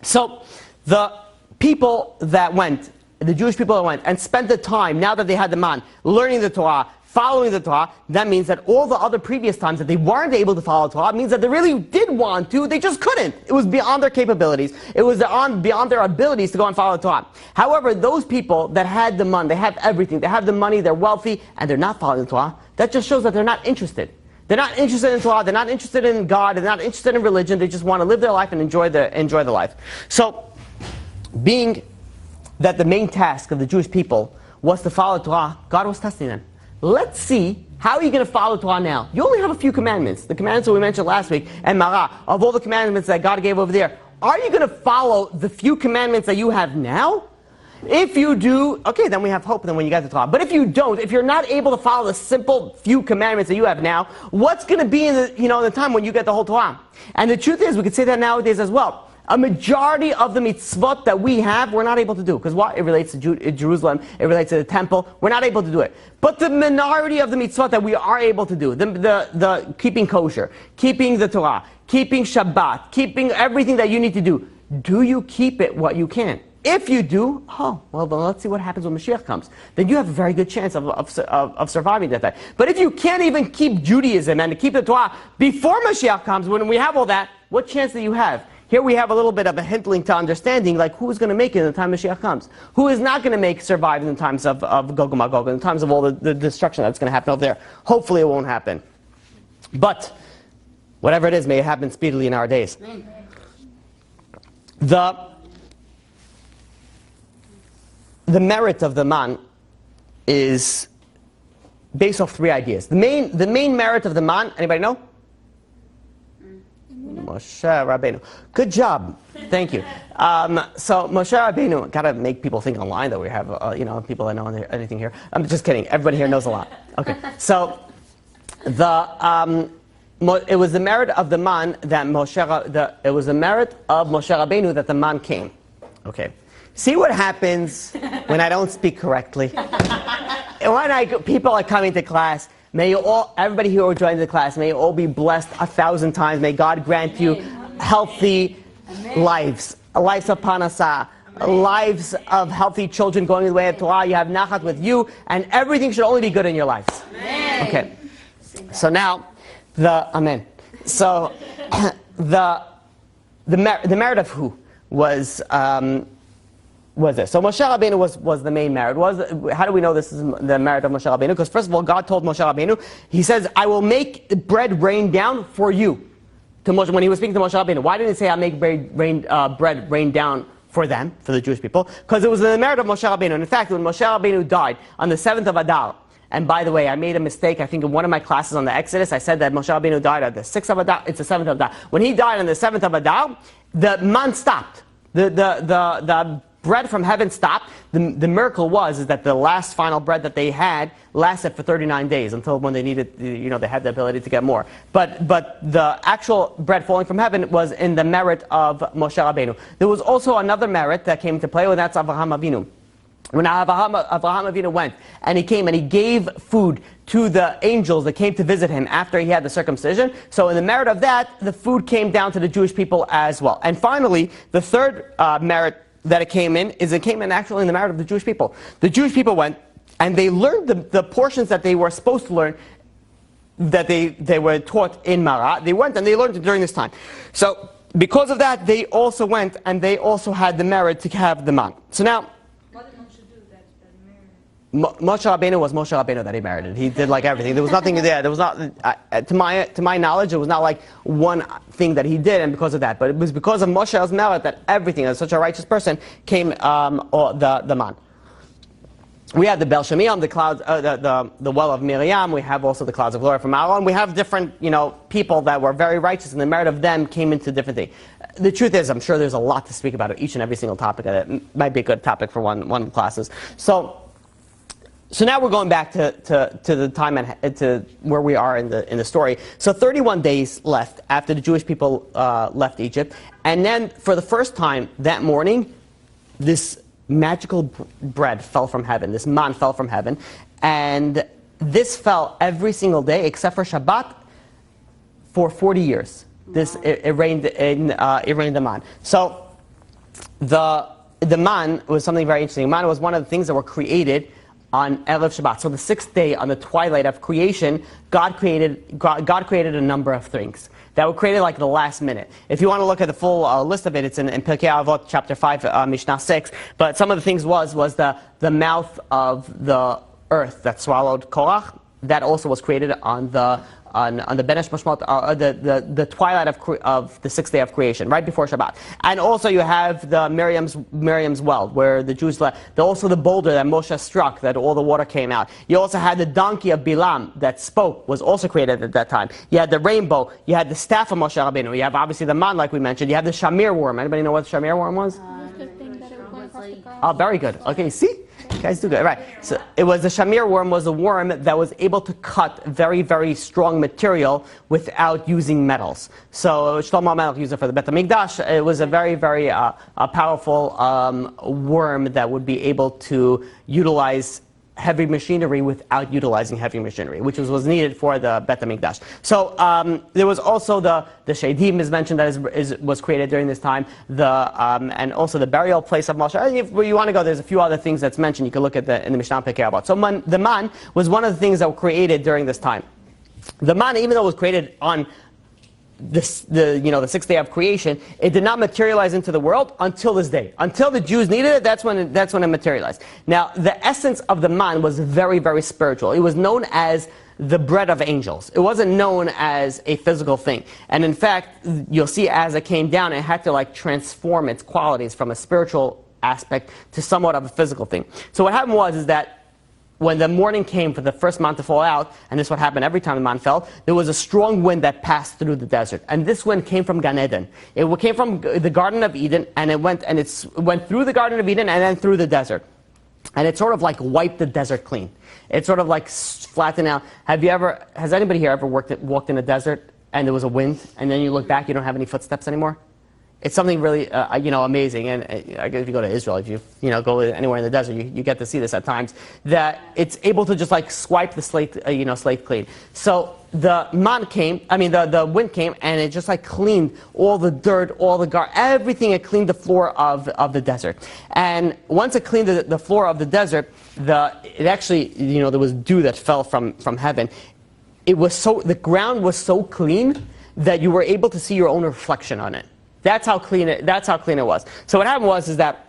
So, the people that went, the Jewish people that went and spent the time, now that they had the man, learning the Torah, following the Torah, that means that all the other previous times that they weren't able to follow the Torah, it means that they really did want to, they just couldn't. It was beyond their capabilities. It was beyond their abilities to go and follow the Torah. However, those people that had the money, they have everything, they have the money, they're wealthy, and they're not following the Torah, that just shows that they're not interested. They're not interested in Torah, they're not interested in God, they're not interested in religion, they just want to live their life and enjoy the life. So, being that the main task of the Jewish people was to follow Torah, God was testing them. Let's see, how are you going to follow Torah now? You only have a few commandments. The commandments that we mentioned last week, and Marah, of all the commandments that God gave over there, are you going to follow the few commandments that you have now? If you do, okay, then we have hope then when you get to Torah. But if you don't, if you're not able to follow the simple few commandments that you have now, what's going to be in the time when you get the whole Torah? And the truth is, we could say that nowadays as well. A majority of the mitzvot that we have, we're not able to do. Because what? It relates to Jerusalem, it relates to the temple. We're not able to do it. But the minority of the mitzvot that we are able to do, the keeping kosher, keeping the Torah, keeping Shabbat, keeping everything that you need to do you keep it what you can? If you do, well, then let's see what happens when Mashiach comes. Then you have a very good chance of surviving that time. But if you can't even keep Judaism and keep the Torah before Mashiach comes, when we have all that, what chance do you have? Here we have a little bit of a hintling to understanding, like who's going to make it in the time Mashiach comes? Who is not going to survive in the times of Gog and Magog, in the times of all the destruction that's going to happen over there? Hopefully it won't happen. But, whatever it is, may it happen speedily in our days. The merit of the man is based off 3 ideas. The main merit of the man, anybody know? Moshe Rabbeinu. Good job. Thank you. So Moshe Rabbeinu, gotta make people think online that we have, people that know anything here. I'm just kidding. Everybody here knows a lot. Okay. So it was the merit of the man that it was the merit of Moshe Rabbeinu that the man came. Okay. See what happens when I don't speak correctly. When people are coming to class. May you all, everybody here who joined the class, may you all be blessed 1,000 times. May God grant you healthy lives of Parnassah, lives of healthy children going the way of Torah. You have nachat with you, and everything should only be good in your lives. Amen. Okay. So now, Amen. So the merit of who was this. So Moshe Rabbeinu was the main merit. How do we know this is the merit of Moshe Rabbeinu? Because first of all, God told Moshe Rabbeinu, He says, I will make bread rain down for you. To Moshe, when He was speaking to Moshe Rabbeinu, why didn't He say, I'll make bread rain down for them, for the Jewish people? Because it was the merit of Moshe Rabbeinu. And in fact, when Moshe Rabbeinu died on the 7th of Adar, and by the way, I made a mistake, I think in one of my classes on the Exodus, I said that Moshe Rabbeinu died on the 6th of Adar, it's the 7th of Adar. When he died on the 7th of Adar, the man stopped. The bread from heaven stopped. The miracle is that the last final bread that they had lasted for 39 days until when they needed, they had the ability to get more. But the actual bread falling from heaven was in the merit of Moshe Rabbeinu. There was also another merit that came to play, and that's Avraham Avinu. When Avraham Avinu went, and he came and he gave food to the angels that came to visit him after he had the circumcision. So in the merit of that, the food came down to the Jewish people as well. And finally, the third merit that it came in actually in the merit of the Jewish people. The Jewish people went and they learned the portions that they were supposed to learn, that they were taught in Marah. They went and they learned it during this time. So because of that, they also went and they also had the merit to have the man. So now, what did Moshe do that Moshe Rabbeinu was Moshe Rabbeinu that he merited. He did like everything. There was nothing there. There was not, to my knowledge, it was not like one thing that he did, and because of that. But it was because of Moshe's merit that everything, as such a righteous person, came the man. we have the Bel Shemiam, the clouds, the well of Miriam. We have also the clouds of glory from Aaron. We have different, people that were very righteous, and the merit of them came into different things. The truth is, I'm sure there's a lot to speak about each and every single topic. It might be a good topic for one of the classes. So now we're going back to the time to where we are in the story. So 31 days left after the Jewish people left Egypt, and then for the first time that morning, this magical bread fell from heaven. This man fell from heaven, and this fell every single day except for Shabbat for 40 years. It rained the man. So the man was something very interesting. Man was one of the things that were created on Erev Shabbat. So the sixth day, on the twilight of creation, God created a number of things that were created like the last minute. If you want to look at the full list of it, it's in Pirkei Avot, chapter 5, Mishnah 6. But some of the things was the mouth of the earth that swallowed Korach. That also was created on the Benesh Mashmot, the twilight of the sixth day of creation, right before Shabbat. And also you have the Miriam's well, where the Jews left. Also the boulder that Moshe struck, that all the water came out. You also had the donkey of Bilam that spoke, was also created at that time. You had the rainbow. You had the staff of Moshe Rabbeinu. You have obviously the man, like we mentioned. You have the shamir worm. Anybody know what the shamir worm was? Oh, very good. Okay, see? You guys do good. Right. So it was the shamir worm was a worm that was able to cut very, very strong material without using metals. So Shlomo HaMelech used it for the Bet HaMikdash. It was a very, very powerful worm that would be able to utilize heavy machinery without utilizing heavy machinery, which was needed for the Bet HaMikdash. So there was also the Shedim is mentioned that was created during this time, and also the burial place of Moshe. If you want to go, there's a few other things that's mentioned. You can look at in the Mishnah Pirkei Avot. So the man was one of the things that were created during this time. The man, even though it was created on the sixth day of creation, it did not materialize into the world until this day. Until the Jews needed it, that's when it materialized. Now, the essence of the man was very, very spiritual. It was known as the bread of angels. It wasn't known as a physical thing. And in fact, you'll see as it came down, it had to transform its qualities from a spiritual aspect to somewhat of a physical thing. So what happened was that when the morning came for the first man to fall out, and this is what happened every time the man fell, there was a strong wind that passed through the desert. And this wind came from Gan Eden. It came from the Garden of Eden, and it went through the Garden of Eden and then through the desert. And it sort of wiped the desert clean. It sort of flattened out. Has anybody here ever walked in a desert and there was a wind, and then you look back, you don't have any footsteps anymore? It's something really, amazing. And if you go to Israel, if you go anywhere in the desert, you get to see this at times. That it's able to just swipe the slate clean. So the the wind came, and it just cleaned all the dirt, all the everything. It cleaned the floor of the desert. And once it cleaned the floor of the desert, it actually, there was dew that fell from heaven. The ground was so clean that you were able to see your own reflection on it. That's how clean it was. So what happened was that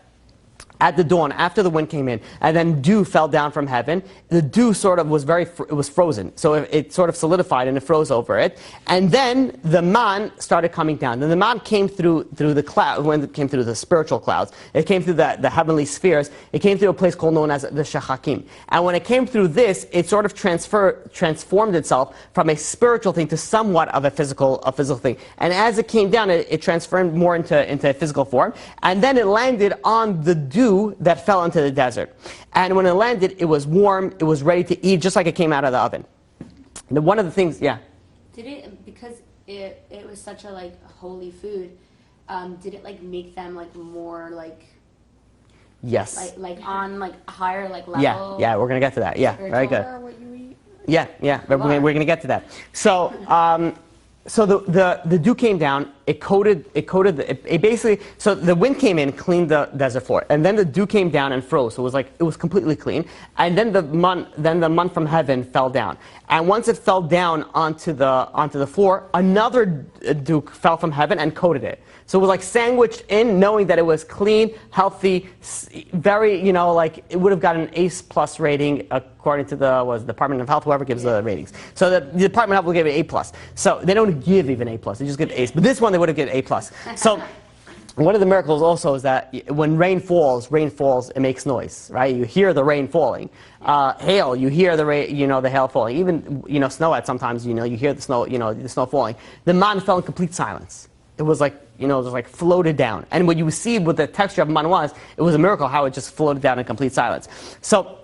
at the dawn, after the wind came in, and then dew fell down from heaven, the dew sort of was it was frozen. So it sort of solidified and it froze over it. And then the man started coming down. And the man came through the cloud, when it came through the spiritual clouds. It came through the heavenly spheres. It came through a place known as the Shechakim. And when it came through this, it sort of transformed itself from a spiritual thing to somewhat of a physical thing. And as it came down, it transformed more into a physical form. And then it landed on the dew that fell into the desert. And when it landed, it was warm, it was ready to eat, just like it came out of the oven. And one of the things, yeah? Because it was such a holy food, did it make them more yes, on a higher level? Yeah, we're gonna get to that. Yeah, very good. What you eat? Yeah, we're gonna get to that. So So the dew came down. It basically. So the wind came in, cleaned the desert floor, and then the dew came down and froze. So it was completely clean. And then the man from heaven fell down. And once it fell down onto the floor, another dew fell from heaven and coated it. So it was sandwiched in, knowing that it was clean, healthy, very, it would have got an A+ rating according to the Department of Health, whoever gives the ratings. So the Department of Health will give it A+. So they don't give even A+, they just give A's. But this one they would have given A+. So one of the miracles also is that when rain falls, it makes noise, right? You hear the rain falling. Hail, you hear the rain, the hail falling. Even, snow at sometimes, you hear the snow falling. The man fell in complete silence. It was like, just like floated down. And what you see what the texture of man was, it was a miracle how it just floated down in complete silence. So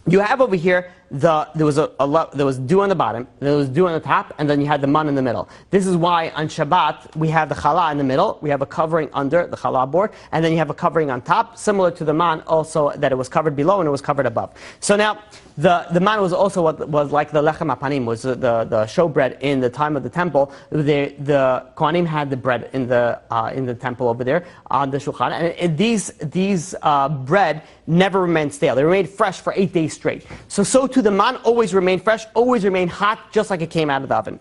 you have over here, there was dew on the bottom, there was dew on the top, and then you had the man in the middle. This is why on Shabbat we have the challah in the middle, we have a covering under the challah board, and then you have a covering on top, similar to the man also that it was covered below and it was covered above. So now, the man was also what was like the lechem apanim, was the showbread in the time of the temple. The Kohanim had the bread in the temple over there on the shulchan, and these bread never remained stale. They remained fresh for 8 days straight. So too the man always remained fresh, always remained hot, just like it came out of the oven.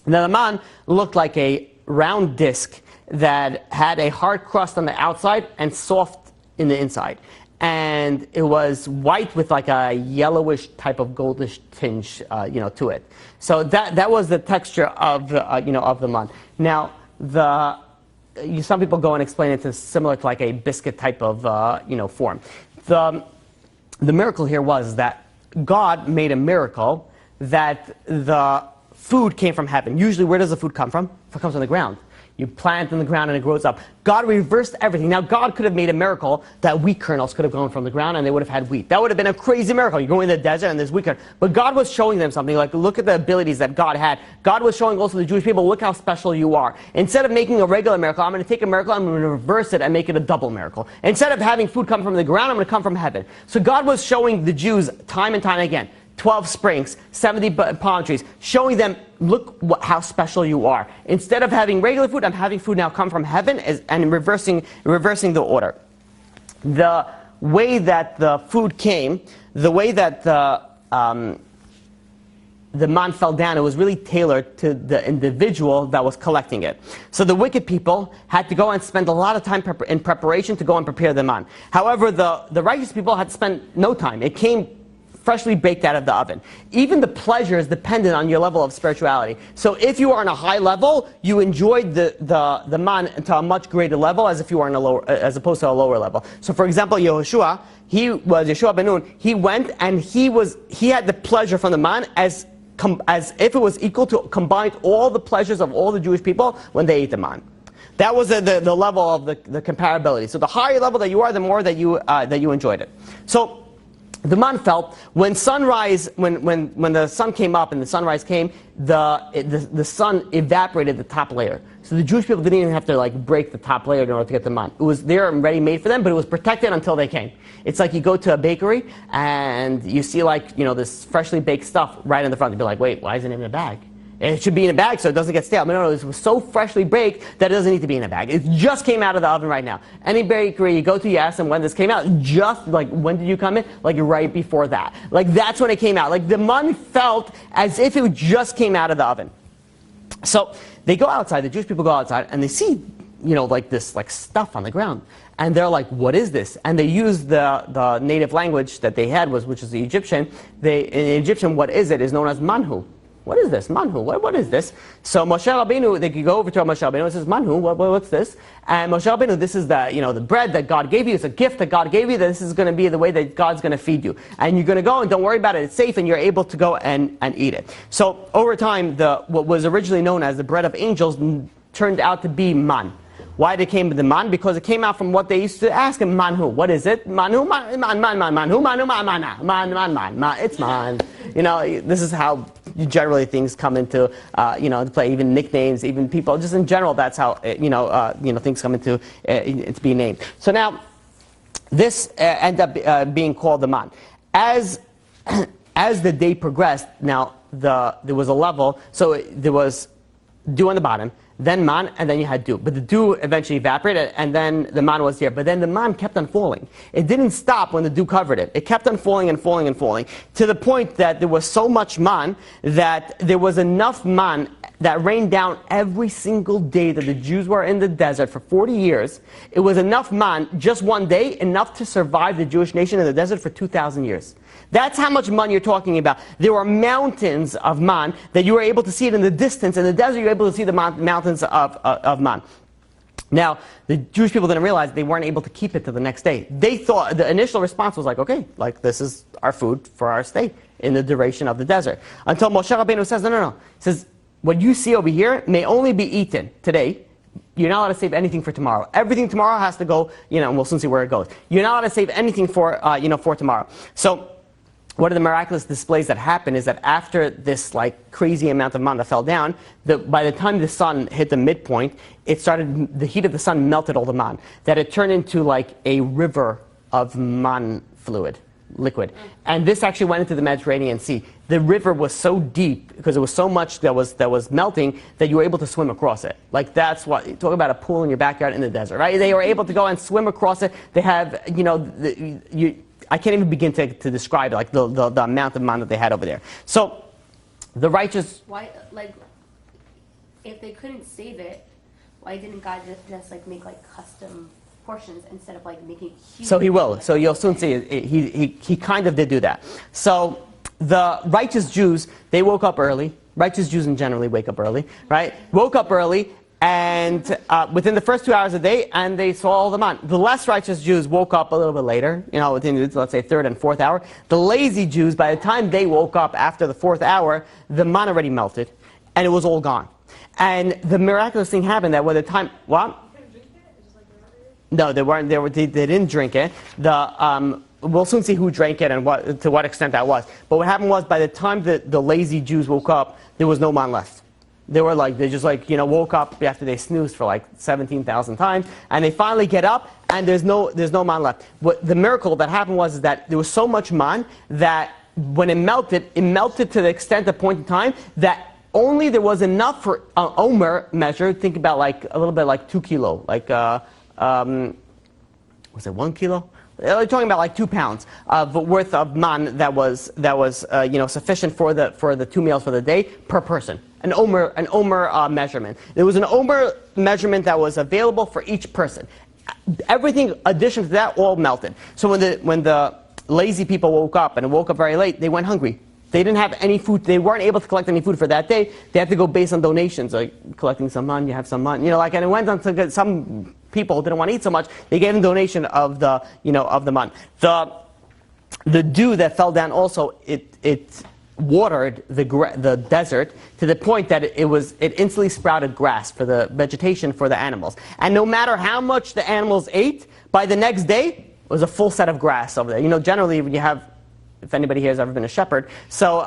Now the man looked like a round disc that had a hard crust on the outside and soft in the inside. And it was white with like a yellowish type of goldish tinge, to it. So that was the texture of the man. Now some people go and explain it as similar to like a biscuit type of form. The miracle here was that God made a miracle that the food came from heaven. Usually, where does the food come from? It comes from the ground. You plant in the ground and it grows up. God reversed everything. Now, God could have made a miracle that wheat kernels could have grown from the ground and they would have had wheat. That would have been a crazy miracle. You go in the desert and there's wheat kernels. But God was showing them something. Like, look at the abilities that God had. God was showing also the Jewish people, look how special you are. Instead of making a regular miracle, I'm going to take a miracle, I'm going to reverse it and make it a double miracle. Instead of having food come from the ground, I'm going to come from heaven. So God was showing the Jews time and time again, 12 springs, 70 palm trees, showing them, look how special you are. Instead of having regular food, I'm having food now come from heaven and reversing the order. The way that the food came, the way that the man fell down, it was really tailored to the individual that was collecting it. So the wicked people had to go and spend a lot of time in preparation to go and prepare the man. However, the righteous people had to spend no time. It came freshly baked out of the oven. Even the pleasure is dependent on your level of spirituality. So if you are on a high level, you enjoyed the man to a much greater level as if you were on a lower, as opposed to a lower level. So for example, Yehoshua ben Nun, he went and he had the pleasure from the man as if it was equal to combined all the pleasures of all the Jewish people when they ate the man. That was the level of the comparability. So the higher level that you are, the more that you enjoyed it. So the man felt when sunrise, when the sun came up and the sunrise came, the sun evaporated the top layer. So the Jewish people didn't even have to break the top layer in order to get the man. It was there and ready made for them, but it was protected until they came. It's like you go to a bakery and you see this freshly baked stuff right in the front. You'd be like, wait, why isn't it in a bag? It should be in a bag so it doesn't get stale. But no, it was so freshly baked that it doesn't need to be in a bag. It just came out of the oven right now. Any bakery you go to, you ask them when this came out. Just when did you come in? Right before that. That's when it came out. The man felt as if it just came out of the oven. So they go outside, the Jewish people go outside, and they see, this stuff on the ground. And they're like, what is this? And they use the native language that they had, which is the Egyptian. In Egyptian, what is it is known as manhu. What is this? Manhu. What is this? So Moshe Rabbeinu, they could go over to Moshe Rabbeinu and says, Manhu, what's this? And Moshe Rabbeinu, this is the bread that God gave you. It's a gift that God gave you. That this is going to be the way that God's going to feed you. And you're going to go and don't worry about it. It's safe and you're able to go and eat it. So over time, what was originally known as the bread of angels turned out to be man. Why they came with the man? Because it came out from what they used to ask him, manhu. What is it? Manhu, man, manhu, manhu, man, it's man. This is how generally things come into, play. Even nicknames, even people, just in general, that's how, things come into being named. So now, this ended up being called the man. As the day progressed, now there was a level, so there was dew on the bottom, then man, and then you had dew. But the dew eventually evaporated, and then the man was here. But then the man kept on falling. It didn't stop when the dew covered it. It kept on falling and falling and falling, to the point that there was so much man that there was enough man that rained down every single day that the Jews were in the desert for 40 years. It was enough man, just one day, enough to survive the Jewish nation in the desert for 2,000 years. That's how much man you're talking about. There were mountains of man that you were able to see it in the distance. In the desert, you were able to see the mountains of man. Now, the Jewish people didn't realize they weren't able to keep it to the next day. They thought, the initial response was like, okay, like this is our food for our stay in the duration of the desert. Until Moshe Rabbeinu says, no. He says, what you see over here may only be eaten today. You're not allowed to save anything for tomorrow. Everything tomorrow has to go, and we'll soon see where it goes. You're not allowed to save anything for, for tomorrow. So, one of the miraculous displays that happened is that after this crazy amount of manna fell down, by the time the sun hit the midpoint, the heat of the sun melted all the manna. That it turned into a river of manna liquid. And this actually went into the Mediterranean Sea. The river was so deep, because there was so much that was melting, that you were able to swim across it. That's what, talk about a pool in your backyard in the desert, right? They were able to go and swim across it. They have, I can't even begin to describe the amount of manna that they had over there. So, the righteous... Why, if they couldn't save it, why didn't God just make custom portions instead of making huge... So he will. So you'll soon see, he kind of did do that. So, the righteous Jews, they woke up early. Righteous Jews generally wake up early, right? Woke up early, and within the first 2 hours of the day, and they saw all the manna. The less righteous Jews woke up a little bit later, within, let's say, third and fourth hour. The lazy Jews, by the time they woke up after the fourth hour, the manna already melted, and it was all gone. And the miraculous thing happened that by the time, what? You couldn't drink it? It's just like No, they weren't. They didn't drink it. We'll soon see who drank it and to what extent that was. But what happened was, by the time the lazy Jews woke up, there was no manna left. They were woke up after they snoozed for 17,000 times, and they finally get up, and there's no manna left. What the miracle that happened was that there was so much manna that when it melted to the extent, a point in time, that only there was enough for an omer measure. Think about a little bit 2 kilo, was it 1 kilo? They're talking about 2 pounds of worth of manna that was sufficient for the 2 meals for the day per person. An omer measurement. There was an omer measurement that was available for each person. Everything addition to that all melted. So when the lazy people woke up and woke up very late, they went hungry. They didn't have any food. They weren't able to collect any food for that day. They had to go based on donations, collecting some manna, you have some manna, and it went on to some people who didn't want to eat so much. They gave them donation of the manna. The dew that fell down also, it watered the desert to the point that it instantly sprouted grass for the vegetation for the animals. And no matter how much the animals ate, by the next day, it was a full set of grass over there. Generally when you have, if anybody here has ever been a shepherd, so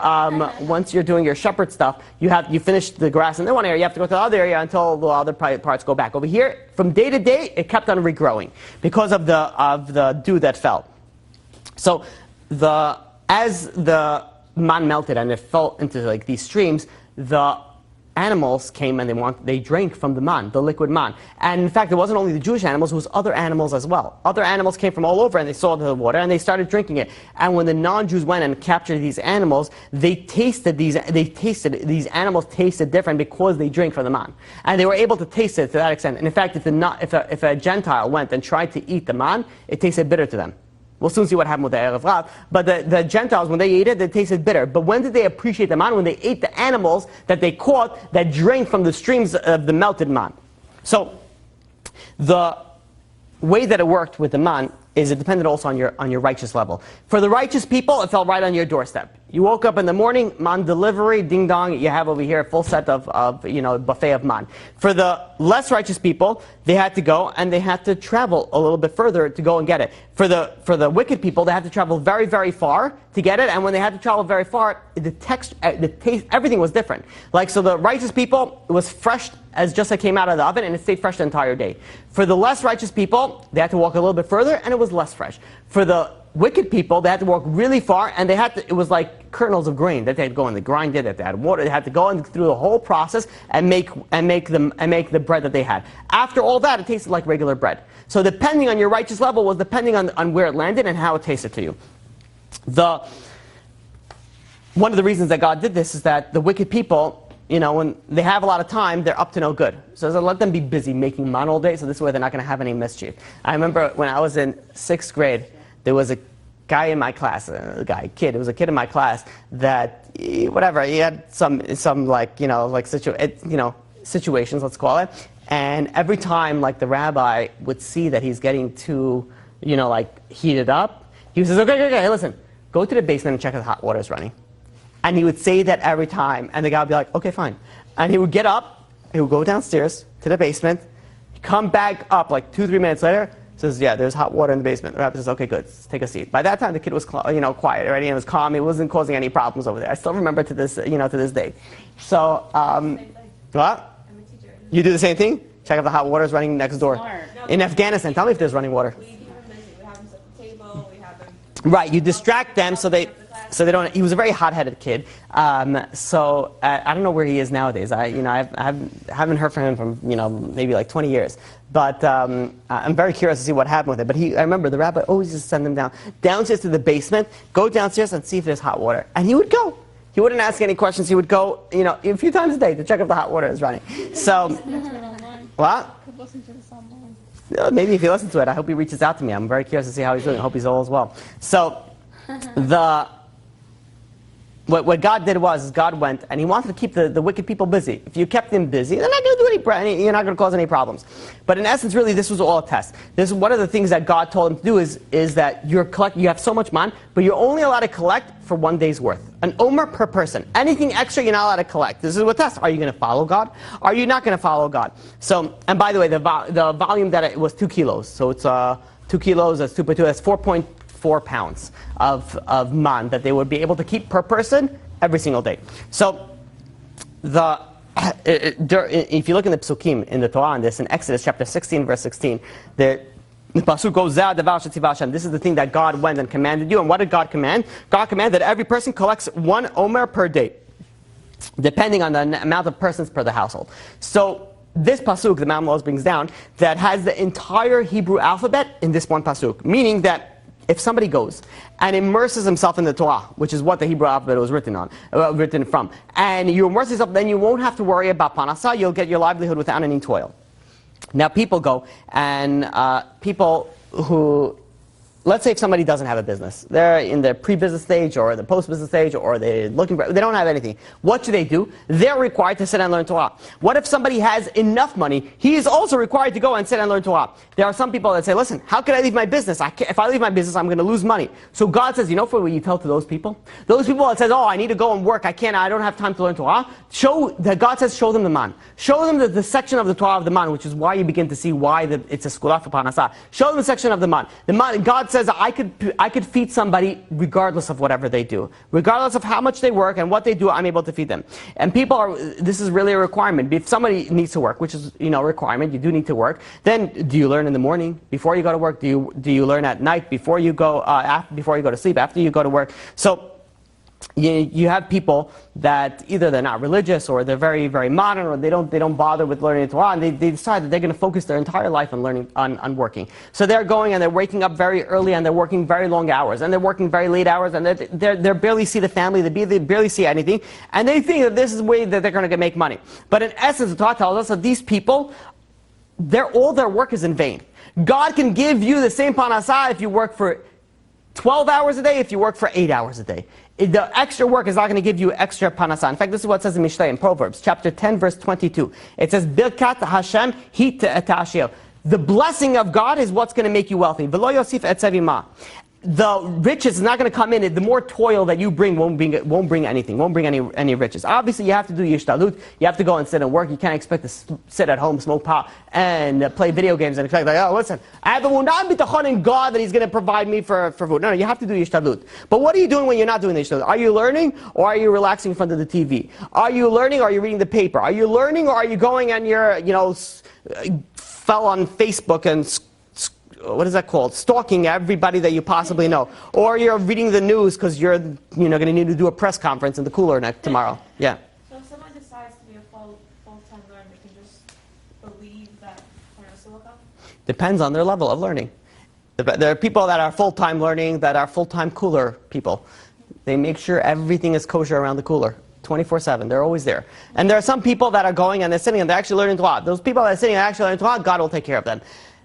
once you're doing your shepherd stuff, you finish the grass in the one area, you have to go to the other area until the other parts go back. Over here, from day to day, it kept on regrowing because of the dew that fell. So as the manna melted and it fell into these streams, the animals came and they drank from the manna, the liquid manna. And in fact, it wasn't only the Jewish animals, it was other animals as well. Other animals came from all over and they saw the water and they started drinking it. And when the non-Jews went and captured these animals, these animals tasted different because they drank from the manna. And they were able to taste it to that extent. And in fact, if a Gentile went and tried to eat the manna, it tasted bitter to them. We'll soon see what happened with the Erev Rav. But the Gentiles, when they ate it, it tasted bitter. But when did they appreciate the manna? When they ate the animals that they caught that drank from the streams of the melted manna. So the way that it worked with the manna is it depended also on your righteous level. For the righteous people, it fell right on your doorstep. You woke up in the morning, manna delivery, ding dong, you have over here a full set of buffet of manna. For the less righteous people, they had to go and they had to travel a little bit further to go and get it. For the wicked people, they had to travel very, very far to get it, and when they had to travel very far, the taste, everything was different. So the righteous people, it was fresh as just it came out of the oven, and it stayed fresh the entire day. For the less righteous people, they had to walk a little bit further, and it was less fresh. For the wicked people, they had to walk really far, and it was like kernels of grain that they had to go and they grind it, that they had water, they had to go through the whole process and make the bread that they had. After all that, it tasted like regular bread. So depending on your righteous level was depending on where it landed and how it tasted to you. One of the reasons that God did this is that the wicked people, when they have a lot of time, they're up to no good. So let them be busy making manna all day, so this way they're not going to have any mischief. I remember when I was in 6th grade, there was a guy in my class, it was a kid in my class that, he had some situations, let's call it, And every time, like, the rabbi would see that he's getting too, like, heated up, he says, okay, listen, go to the basement and check if the hot water is running. And he would say that every time, and the guy would be like, okay, fine. And he would get up, he would go downstairs to the basement, come back up like 2-3 minutes later, says, yeah, there's hot water in the basement. The rabbi says, okay, good, let's take a seat. By that time, the kid was quiet already, and it was calm. It wasn't causing any problems over there. I still remember to this day. So, what? You do the same thing? Check if the hot water is running next door. In Afghanistan, tell me if there's running water. We keep them busy. We have them at the table. We have them. Right, you distract them so they don't. He was a very hot-headed kid. So I don't know where he is nowadays. I haven't heard from him from maybe like 20 years. But I'm very curious to see what happened with it. But I remember the rabbi always just send him downstairs to the basement. Go downstairs and see if there's hot water. And he would go. He wouldn't ask any questions. He would go, a few times a day to check if the hot water is running. So, what? Could listen to this online. Maybe if he listens to it, I hope he reaches out to me. I'm very curious to see how he's doing. I hope he's all as well. So, what God did was God went and He wanted to keep the wicked people busy. If you kept them busy, they're not going to do you're not going to cause any problems. But in essence, really, this was all a test. This is one of the things that God told him to do is that you have so much man, but you're only allowed to collect for 1 day's worth. An omer per person. Anything extra, you're not allowed to collect. This is what test. Are you going to follow God? Are you not going to follow God? So, and by the way, the volume that it was 2 kilos. So it's 2 kilos, that's 2 by 2, that's 4.4 pounds of man that they would be able to keep per person every single day. So, if you look in the psukim in the Torah on this, in Exodus chapter 16, verse 16, the pasuk goes, this is the thing that God went and commanded you. And what did God command? God commanded that every person collects 1 omer per day, depending on the amount of persons per the household. So this pasuk, the Imam Loz brings down, that has the entire Hebrew alphabet in this one pasuk, meaning that if somebody goes and immerses himself in the Torah, which is what the Hebrew alphabet was written from, and you immerse yourself, then you won't have to worry about Parnassah. You'll get your livelihood without any toil. Now people go, and people who, let's say if somebody doesn't have a business, they're in the pre-business stage or the post-business stage, or they don't have anything. What do? They're required to sit and learn Torah. What if somebody has enough money? He is also required to go and sit and learn Torah. There are some people that say, listen, how can I leave my business? If I leave my business, I'm going to lose money. So God says, for what you tell to those people? Those people that says, I need to go and work, I don't have time to learn Torah. God says, show them the man. Show them the section of the Torah of the man, which is why you begin to see why it's a skula for Parnassah. Show them the section of the man. God says I could feed somebody regardless of whatever they do. Regardless of how much they work and what they do, I'm able to feed them. And this is really a requirement. If somebody needs to work, which is a requirement, you do need to work, then do you learn in the morning before you go to work? Do you learn at night before you go to sleep, after you go to work? So you have people that either they're not religious, or they're very, very modern, or they don't bother with learning the Torah, and they decide that they're going to focus their entire life on learning, on working. So they're going and they're waking up very early, and they're working very long hours, and they're working very late hours, and they barely see the family, they barely see anything, and they think that this is the way that they're going to make money. But in essence, the Torah tells us that these people, all their work is in vain. God can give you the same Parnassah if you work for 12 hours a day, if you work for 8 hours a day. The extra work is not going to give you extra Parnassah. In fact, this is what it says in Mishlei, in Proverbs, chapter 10, verse 22. It says, Birkat Hashem hi ta'ashir. The blessing of God is what's going to make you wealthy. V'lo yosif et sevima. The riches is not going to come in. The more toil that you bring won't bring anything, won't bring any riches. Obviously, you have to do yishtalut. You have to go and sit and work. You can't expect to sit at home, smoke pot, and play video games and expect, listen, I have a bitachon in God that He's going to provide me for food. No, you have to do yishtalut. But what are you doing when you're not doing the yishtalut? Are you learning, or are you relaxing in front of the TV? Are you learning, or are you reading the paper? Are you learning, or are you going and you're, fell on Facebook and what is that called? Stalking everybody that you possibly know. Or you're reading the news because you're going to need to do a press conference in the cooler tomorrow. Yeah. So if someone decides to be a full-time learner, they can just believe that Parnassah will come? Depends on their level of learning. There are people that are full-time learning that are full-time cooler people. They make sure everything is kosher around the cooler. 24/7. They're always there. And there are some people that are going and they're sitting and they're actually learning Torah. Those people that are sitting and actually learning Torah, God will take care of them.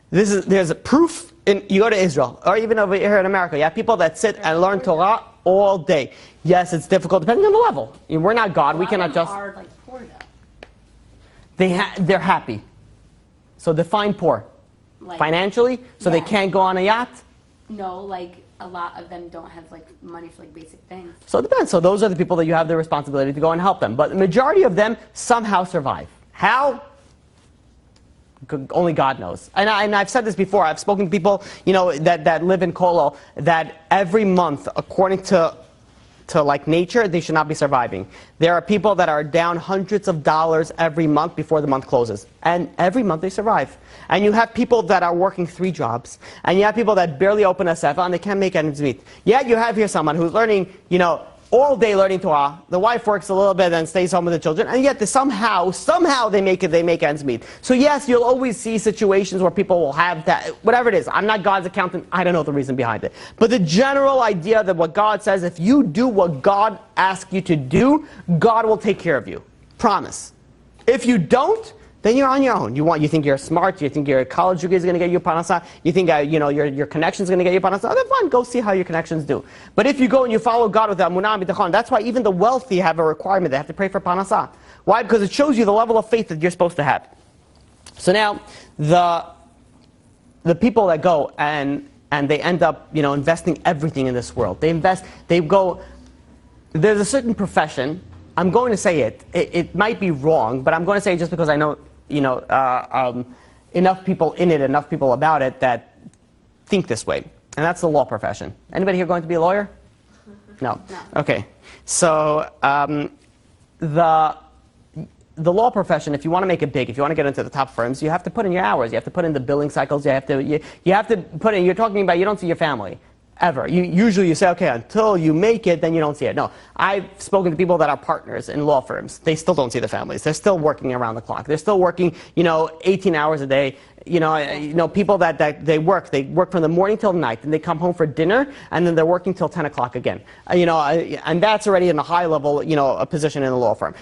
There's a proof you go to Israel, or even over here in America. You have people that sit and learn Torah all day. Yes, it's difficult depending on the level. We're not God. We cannot just. Are like poor though. They're happy. So define poor. Like, Financially? So they yeah. can't go on a yacht? No, like a lot of them don't have like money for like basic things. So it depends. So those are the people that you have the responsibility to go and help them. But the majority of them somehow survive. How? Only God knows. And I've said this before. I've spoken to people, that live in Kollel, that every month, according to like nature, they should not be surviving. There are people that are down hundreds of dollars every month before the month closes. And every month they survive. And you have people that are working 3 jobs. And you have people that barely open a sefer and they can't make ends meet. Yet you have here someone who's learning, all day learning Torah. The wife works a little bit and stays home with the children, and yet somehow they make ends meet. So yes, you'll always see situations where people will have that, whatever it is. I'm not God's accountant. I don't know the reason behind it. But the general idea that what God says, if you do what God asks you to do, God will take care of you. Promise. If you don't, then you're on your own. You think you're smart, you think your college degree is going to get you Parnassah, you think your connection is going to get you Parnassah, then fine, go see how your connections do. But if you go and you follow God with Emunah and Bitachon, that's why even the wealthy have a requirement. They have to pray for Parnassah. Why? Because it shows you the level of faith that you're supposed to have. So now, the people that go and they end up investing everything in this world. There's a certain profession. I'm going to say it. It might be wrong, but I'm going to say it just because I know enough people in it, enough people about it that think this way. And that's the law profession. Anybody here going to be a lawyer? No. Okay. So the law profession, if you want to make it big, if you want to get into the top firms, you have to put in your hours. You have to put in the billing cycles. You have to put in. You're talking about you don't see your family. Ever. Usually you say, okay, until you make it, then you don't see it. No. I've spoken to people that are partners in law firms. They still don't see the families. They're still working around the clock. They're still working, 18 hours a day. People that they work from the morning till night, and they come home for dinner, and then they're working till 10 o'clock again. And that's already in a high level, a position in a law firm.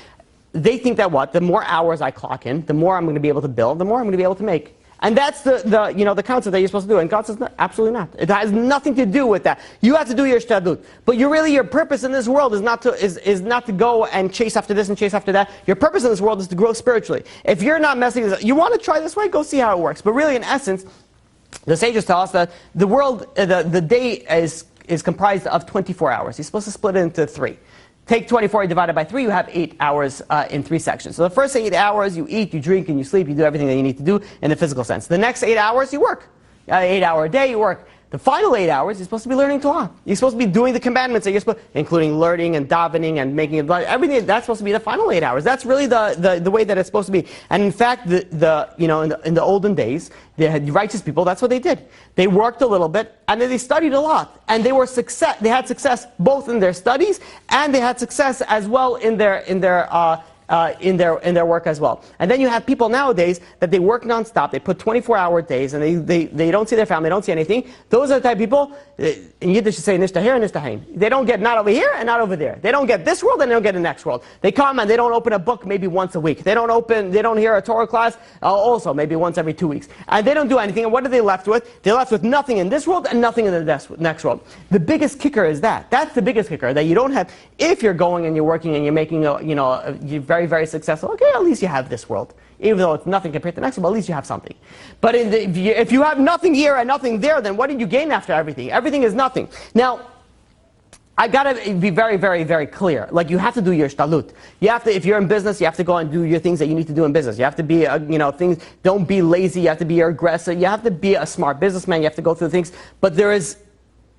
They think that the more hours I clock in, the more I'm going to be able to bill, the more I'm going to be able to make. And that's the concept that you're supposed to do. And God says, no, absolutely not. It has nothing to do with that. You have to do your shtadlut. But your purpose in this world is not to go and chase after this and chase after that. Your purpose in this world is to grow spiritually. If you're not messing this up, you want to try this way, go see how it works. But really, in essence, the sages tell us that the world, the day is comprised of 24 hours. You're supposed to split it into 3. Take 24 divided by 3, you have 8 hours in 3 sections. So the first 8 hours, you eat, you drink, and you sleep. You do everything that you need to do in the physical sense. The next 8 hours, you work. 8-hour day, you work. The final 8 hours, you're supposed to be learning Torah. You're supposed to be doing the commandments that you're supposed, including learning and davening and making it. Everything that's supposed to be the final 8 hours. That's really the way that it's supposed to be. And in fact, in the olden days, the righteous people, that's what they did. They worked a little bit, and then they studied a lot, and they had success both in their studies, and they had success as well in their work as well. And then you have people nowadays that they work nonstop. They put 24-hour days, and they don't see their family, they don't see anything. Those are the type of people, in Yiddish you say, nishta here and nishta hain. They don't get not over here and not over there. They don't get this world and they don't get the next world. They come and they don't open a book maybe once a week. They don't hear a Torah class also maybe once every 2 weeks. And they don't do anything. And what are they left with? They're left with nothing in this world and nothing in the next world. The biggest kicker is that. That's the biggest kicker, that you don't have, if you're going and you're working and you're making you're very, very successful, okay, at least you have this world. Even though it's nothing compared to the next one, at least you have something. But if you have nothing here and nothing there, then what did you gain after everything? Everything is nothing. Now, I gotta be very, very, very clear. Like, you have to do your shtalut. You have to, if you're in business, you have to go and do your things that you need to do in business. You have to be, things. Don't be lazy. You have to be aggressive. You have to be a smart businessman. You have to go through things. But there is.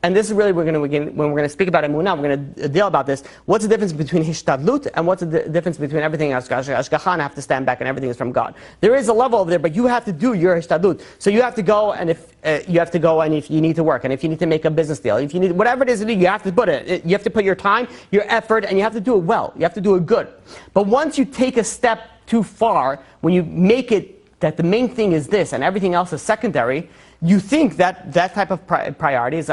And this is really, when we're going to speak about Emunah, we're going to deal about this. What's the difference between hishtadlut and what's the difference between everything else? Ashgachan, have to stand back and everything is from God. There is a level over there, but you have to do your hishtadlut. So you have to go, and if you need to work, and if you need to make a business deal, if you need, whatever it is to do, you have to put it. You have to put your time, your effort, and you have to do it well. You have to do it good. But once you take a step too far, when you make it that the main thing is this and everything else is secondary, you think that type of priority is,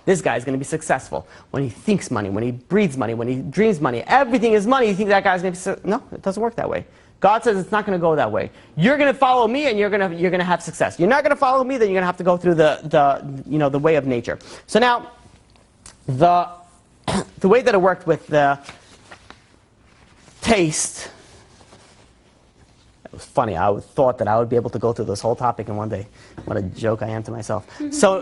this guy's going to be successful. When he thinks money, when he breathes money, when he dreams money, everything is money, you think that guy's going to be No, it doesn't work that way. God says it's not going to go that way. You're going to follow me and you're going to have success. You're not going to follow me, then you're going to have to go through the way of nature. So now, the way that it worked with the taste, It was funny. I thought that I would be able to go through this whole topic in one day. What a joke I am to myself. So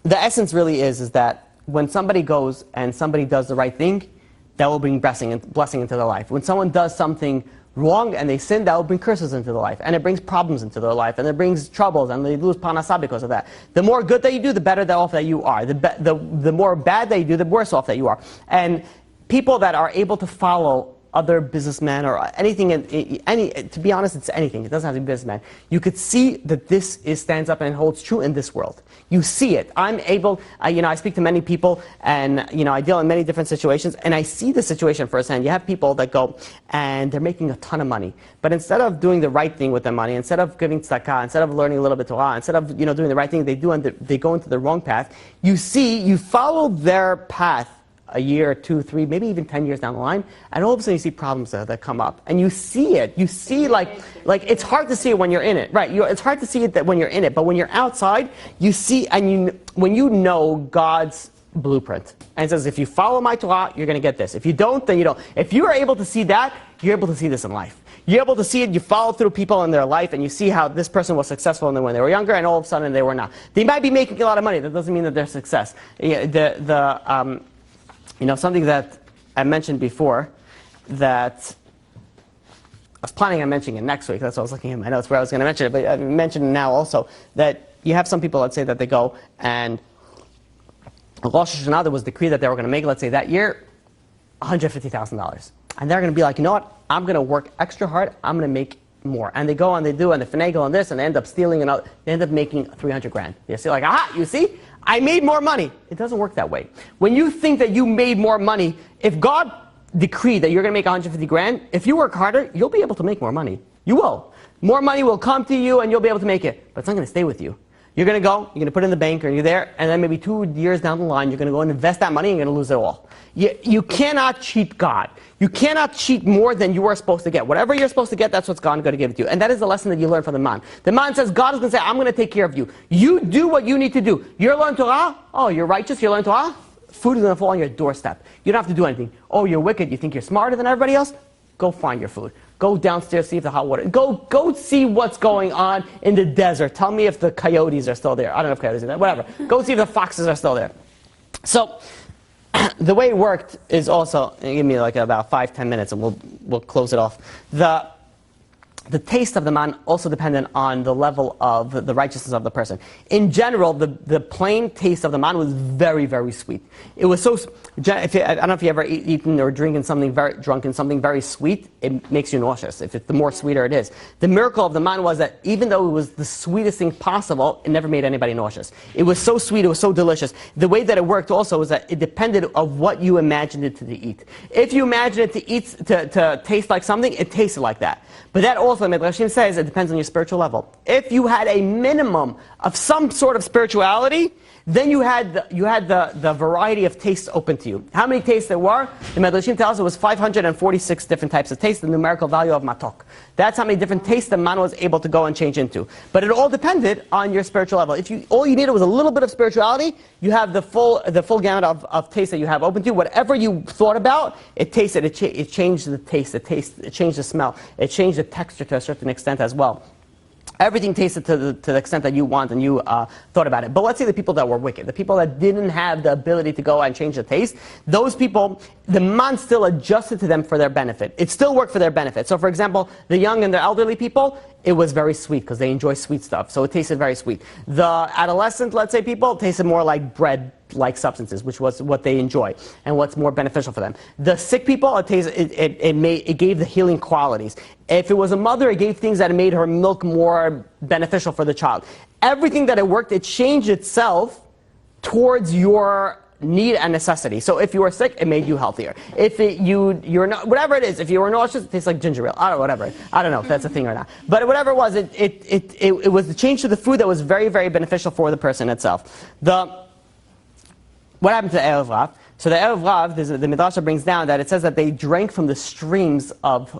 the essence really is that when somebody goes and somebody does the right thing, that will bring blessing into their life. When someone does something wrong and they sin, that will bring curses into their life, and it brings problems into their life, and it brings troubles, and they lose Parnassah because of that. The more good that you do, the better off that you are. The more bad that you do, the worse off that you are. And people that are able to follow other businessmen or anything, to be honest, it's anything. It doesn't have to be businessman. You could see that this stands up and holds true in this world. You see it. I'm able, I speak to many people, and I deal in many different situations, and I see the situation firsthand. You have people that go and they're making a ton of money, but instead of doing the right thing with their money, instead of giving tzedakah, instead of learning a little bit Torah, instead of doing the right thing, they go into the wrong path. You follow their path a year, 2, 3, maybe even 10 years down the line, and all of a sudden you see problems that come up, and you see it. You see like it's hard to see it when you're in it, right? It's hard to see it when you're in it, but when you're outside, you see, and when you know God's blueprint, and it says, if you follow my Torah, you're going to get this. If you don't, then you don't. If you are able to see that, you're able to see this in life. You're able to see it. You follow through people in their life, and you see how this person was successful when they were younger, and all of a sudden they were not. They might be making a lot of money. That doesn't mean that they're success. Something that I mentioned before, that I was planning on mentioning it next week. That's what I was looking at my notes where I was going to mention it, but I mentioned it now also, that you have some people, let's say, that they go and Rosh Hashanah, there was a decree that they were going to make, let's say, that year, $150,000. And they're going to be like, you know what? I'm going to work extra hard. I'm going to make more. And they go and they do, and they finagle on this, and they end up stealing, and they end up making $300,000. They say, like, aha, you see? I made more money. It doesn't work that way. When you think that you made more money, if God decreed that you're going to make $150,000, if you work harder, you'll be able to make more money. You will. More money will come to you, and you'll be able to make it. But it's not going to stay with you. You're going to go, you're going to put it in the bank, or you're there, and then maybe 2 years down the line, you're going to go and invest that money, and you're going to lose it all. You cannot cheat God. You cannot cheat more than you are supposed to get. Whatever you're supposed to get, that's what's God going to give it to you. And that is the lesson that you learn from the man. The man says, God is going to say, I'm going to take care of you. You do what you need to do. You're learning Torah? Oh, you're righteous, you're learning Torah? Food is going to fall on your doorstep. You don't have to do anything. Oh, you're wicked, you think you're smarter than everybody else? Go find your food. Go downstairs, see if the hot water. Go see what's going on in the desert. Tell me if the coyotes are still there. I don't know if coyotes are there. Whatever. Go see if the foxes are still there. So the way it worked is also, give me like about 5-10 minutes, and we'll close it off. The taste of the man also depended on the level of the righteousness of the person. In general, the plain taste of the man was very, very sweet. It was so. I don't know if you ever eaten or drunken something very sweet. It makes you nauseous. The more sweeter it is. The miracle of the man was that even though it was the sweetest thing possible, it never made anybody nauseous. It was so sweet. It was so delicious. The way that it worked also was that it depended of what you imagined it to eat. If you imagined it to taste like something, it tasted like that. But that also, Midrashim says, it depends on your spiritual level. If you had a minimum of some sort of spirituality, then you had the variety of tastes open to you. How many tastes there were? The Midrashim tells us it was 546 different types of tastes, the numerical value of matok. That's how many different tastes the man was able to go and change into. But it all depended on your spiritual level. If all you needed was a little bit of spirituality, you have the full gamut of tastes that you have open to you. Whatever you thought about, it tasted. It changed the taste. It changed the smell. It changed the texture to a certain extent as well. Everything tasted to the extent that you want and you thought about it. But let's say the people that were wicked, the people that didn't have the ability to go and change the taste, those people, the man still adjusted to them for their benefit. It still worked for their benefit. So for example, the young and the elderly people, it was very sweet because they enjoy sweet stuff. So it tasted very sweet. The adolescent, let's say, people, it tasted more like bread-like substances, which was what they enjoy and what's more beneficial for them. The sick people, it gave the healing qualities. If it was a mother, it gave things that made her milk more beneficial for the child. Everything that it worked, it changed itself towards your need and necessity. So if you were sick, it made you healthier. If you're not, whatever it is, if you were nauseous, it tastes like ginger ale. I don't know if that's a thing or not. But whatever it was, it was the change to the food that was very, very beneficial for the person itself. What happened to the Erev Rav? So the Erev Rav, the Midrash brings down that it says that they drank from the streams of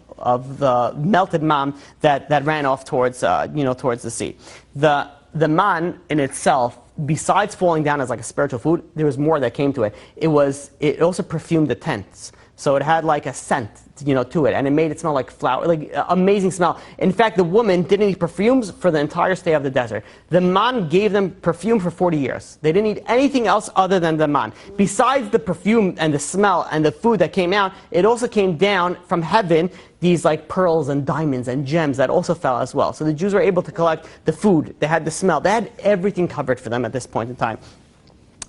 the melted man that ran off towards the sea. The man in itself, besides falling down as like a spiritual food, there was more that came to it. It also perfumed the tents. So it had like a scent, to it, and it made it smell like flower, like amazing smell. In fact, the woman didn't need perfumes for the entire stay of the desert. The man gave them perfume for 40 years. They didn't need anything else other than the man. Besides the perfume and the smell and the food that came out, it also came down from heaven these like pearls and diamonds and gems that also fell as well. So the Jews were able to collect the food, they had the smell, they had everything covered for them at this point in time.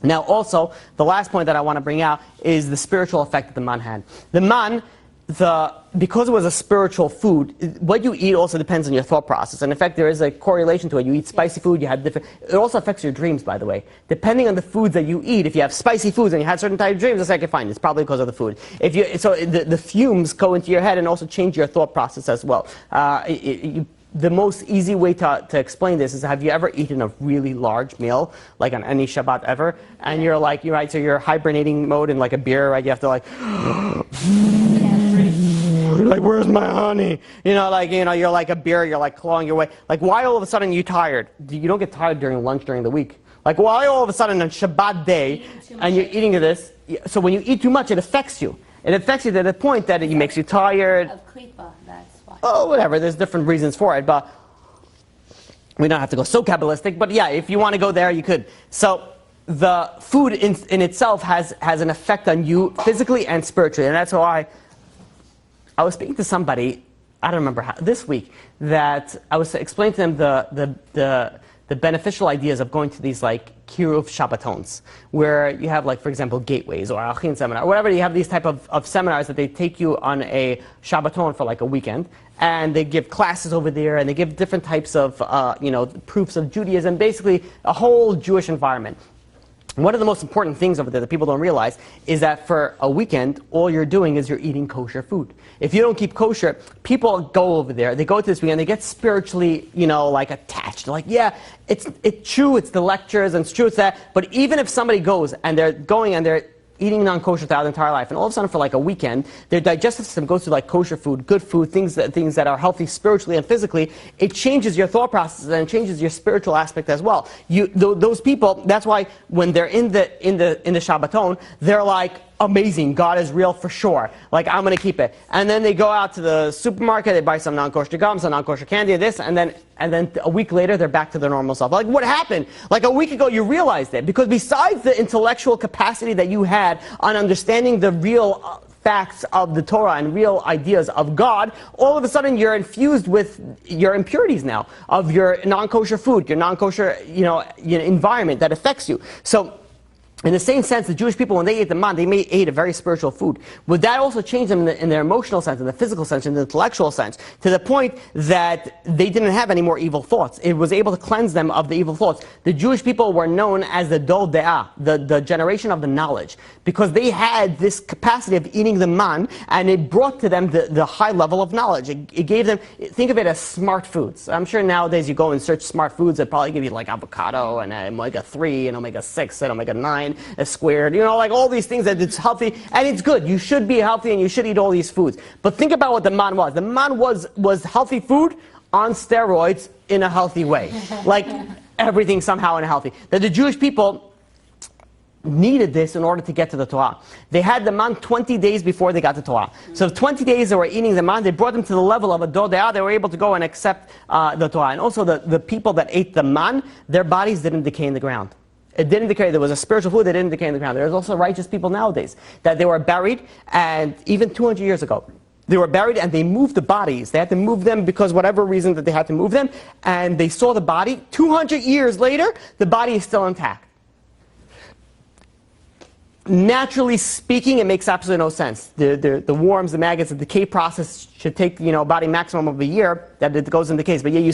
Now also, the last point that I want to bring out is the spiritual effect that the man had. The man, because it was a spiritual food, what you eat also depends on your thought process. And in fact, there is a correlation to it. You eat spicy food, you have different... It also affects your dreams, by the way. Depending on the foods that you eat, if you have spicy foods and you had certain type of dreams, it's like, fine, it's probably because of the food. So the fumes go into your head and also change your thought process as well. The most easy way to explain this is, have you ever eaten a really large meal, like on any Shabbat ever, and you're like, so you're hibernating mode in like a beer, right? You have to like, like, where's my honey? You're like a beer, you're like clawing your way. Like, why all of a sudden are you tired? You don't get tired during lunch during the week. Like, why all of a sudden on Shabbat day, and you're eating this? So when you eat too much, it affects you. It affects you to the point that it makes you tired. Of klipa, that's why. Oh, whatever. There's different reasons for it, but we don't have to go so Kabbalistic. But yeah, if you want to go there, you could. So the food in itself has an effect on you physically and spiritually, and that's why I was speaking to somebody, I don't remember how, this week, that I was explaining to them the beneficial ideas of going to these like Kiruv Shabbatons, where you have like, for example, gateways or Achin seminar, or whatever. You have these type of seminars that they take you on a Shabbaton for like a weekend, and they give classes over there, and they give different types of proofs of Judaism, basically a whole Jewish environment. One of the most important things over there that people don't realize is that for a weekend, all you're doing is you're eating kosher food. If you don't keep kosher, people go over there, they go to this weekend, they get spiritually, like attached. They're like, yeah, it's true, it's the lectures, and it's true, it's that. But even if somebody goes and they're going and they're eating non-kosher throughout their entire life, and all of a sudden for like a weekend, their digestive system goes through like kosher food, good food, things that are healthy spiritually and physically, it changes your thought process and it changes your spiritual aspect as well. Those people, that's why when they're in the Shabbaton, they're like, amazing, God is real for sure. Like, I'm going to keep it. And then they go out to the supermarket, they buy some non-kosher gum, some non-kosher candy, this, and then a week later, they're back to their normal self. Like, what happened? Like, a week ago, you realized it. Because besides the intellectual capacity that you had on understanding the real facts of the Torah and real ideas of God, all of a sudden you're infused with your impurities now, of your non-kosher food, your non-kosher environment that affects you. So, in the same sense, the Jewish people, when they ate the man, they ate a very spiritual food. Would that also change them in their emotional sense, in the physical sense, in the intellectual sense, to the point that they didn't have any more evil thoughts? It was able to cleanse them of the evil thoughts. The Jewish people were known as the Dol De'ah, the generation of the knowledge, because they had this capacity of eating the man, and it brought to them the high level of knowledge. It gave them, think of it as smart foods. I'm sure nowadays you go and search smart foods, that probably give you like avocado, and omega-3, and omega-6, and omega-9, a squared, like all these things that it's healthy and it's good. You should be healthy and you should eat all these foods. But think about what the man was. The man was healthy food on steroids in a healthy way. Like everything somehow in a healthy. That the Jewish people needed this in order to get to the Torah. They had the man 20 days before they got to Torah. So 20 days they were eating the man, they brought them to the level of a Dol De'ah, they were able to go and accept the Torah. And also the people that ate the man, their bodies didn't decay in the ground. It didn't decay. There was a spiritual food that didn't decay in the ground. There's also righteous people nowadays that they were buried, and even 200 years ago, they were buried and they moved the bodies. They had to move them because whatever reason that they had to move them, and they saw the body. 200 years later, the body is still intact. Naturally speaking, it makes absolutely no sense. The worms, the maggots, the decay process should take about a maximum of a year that it goes in the case. But yeah, you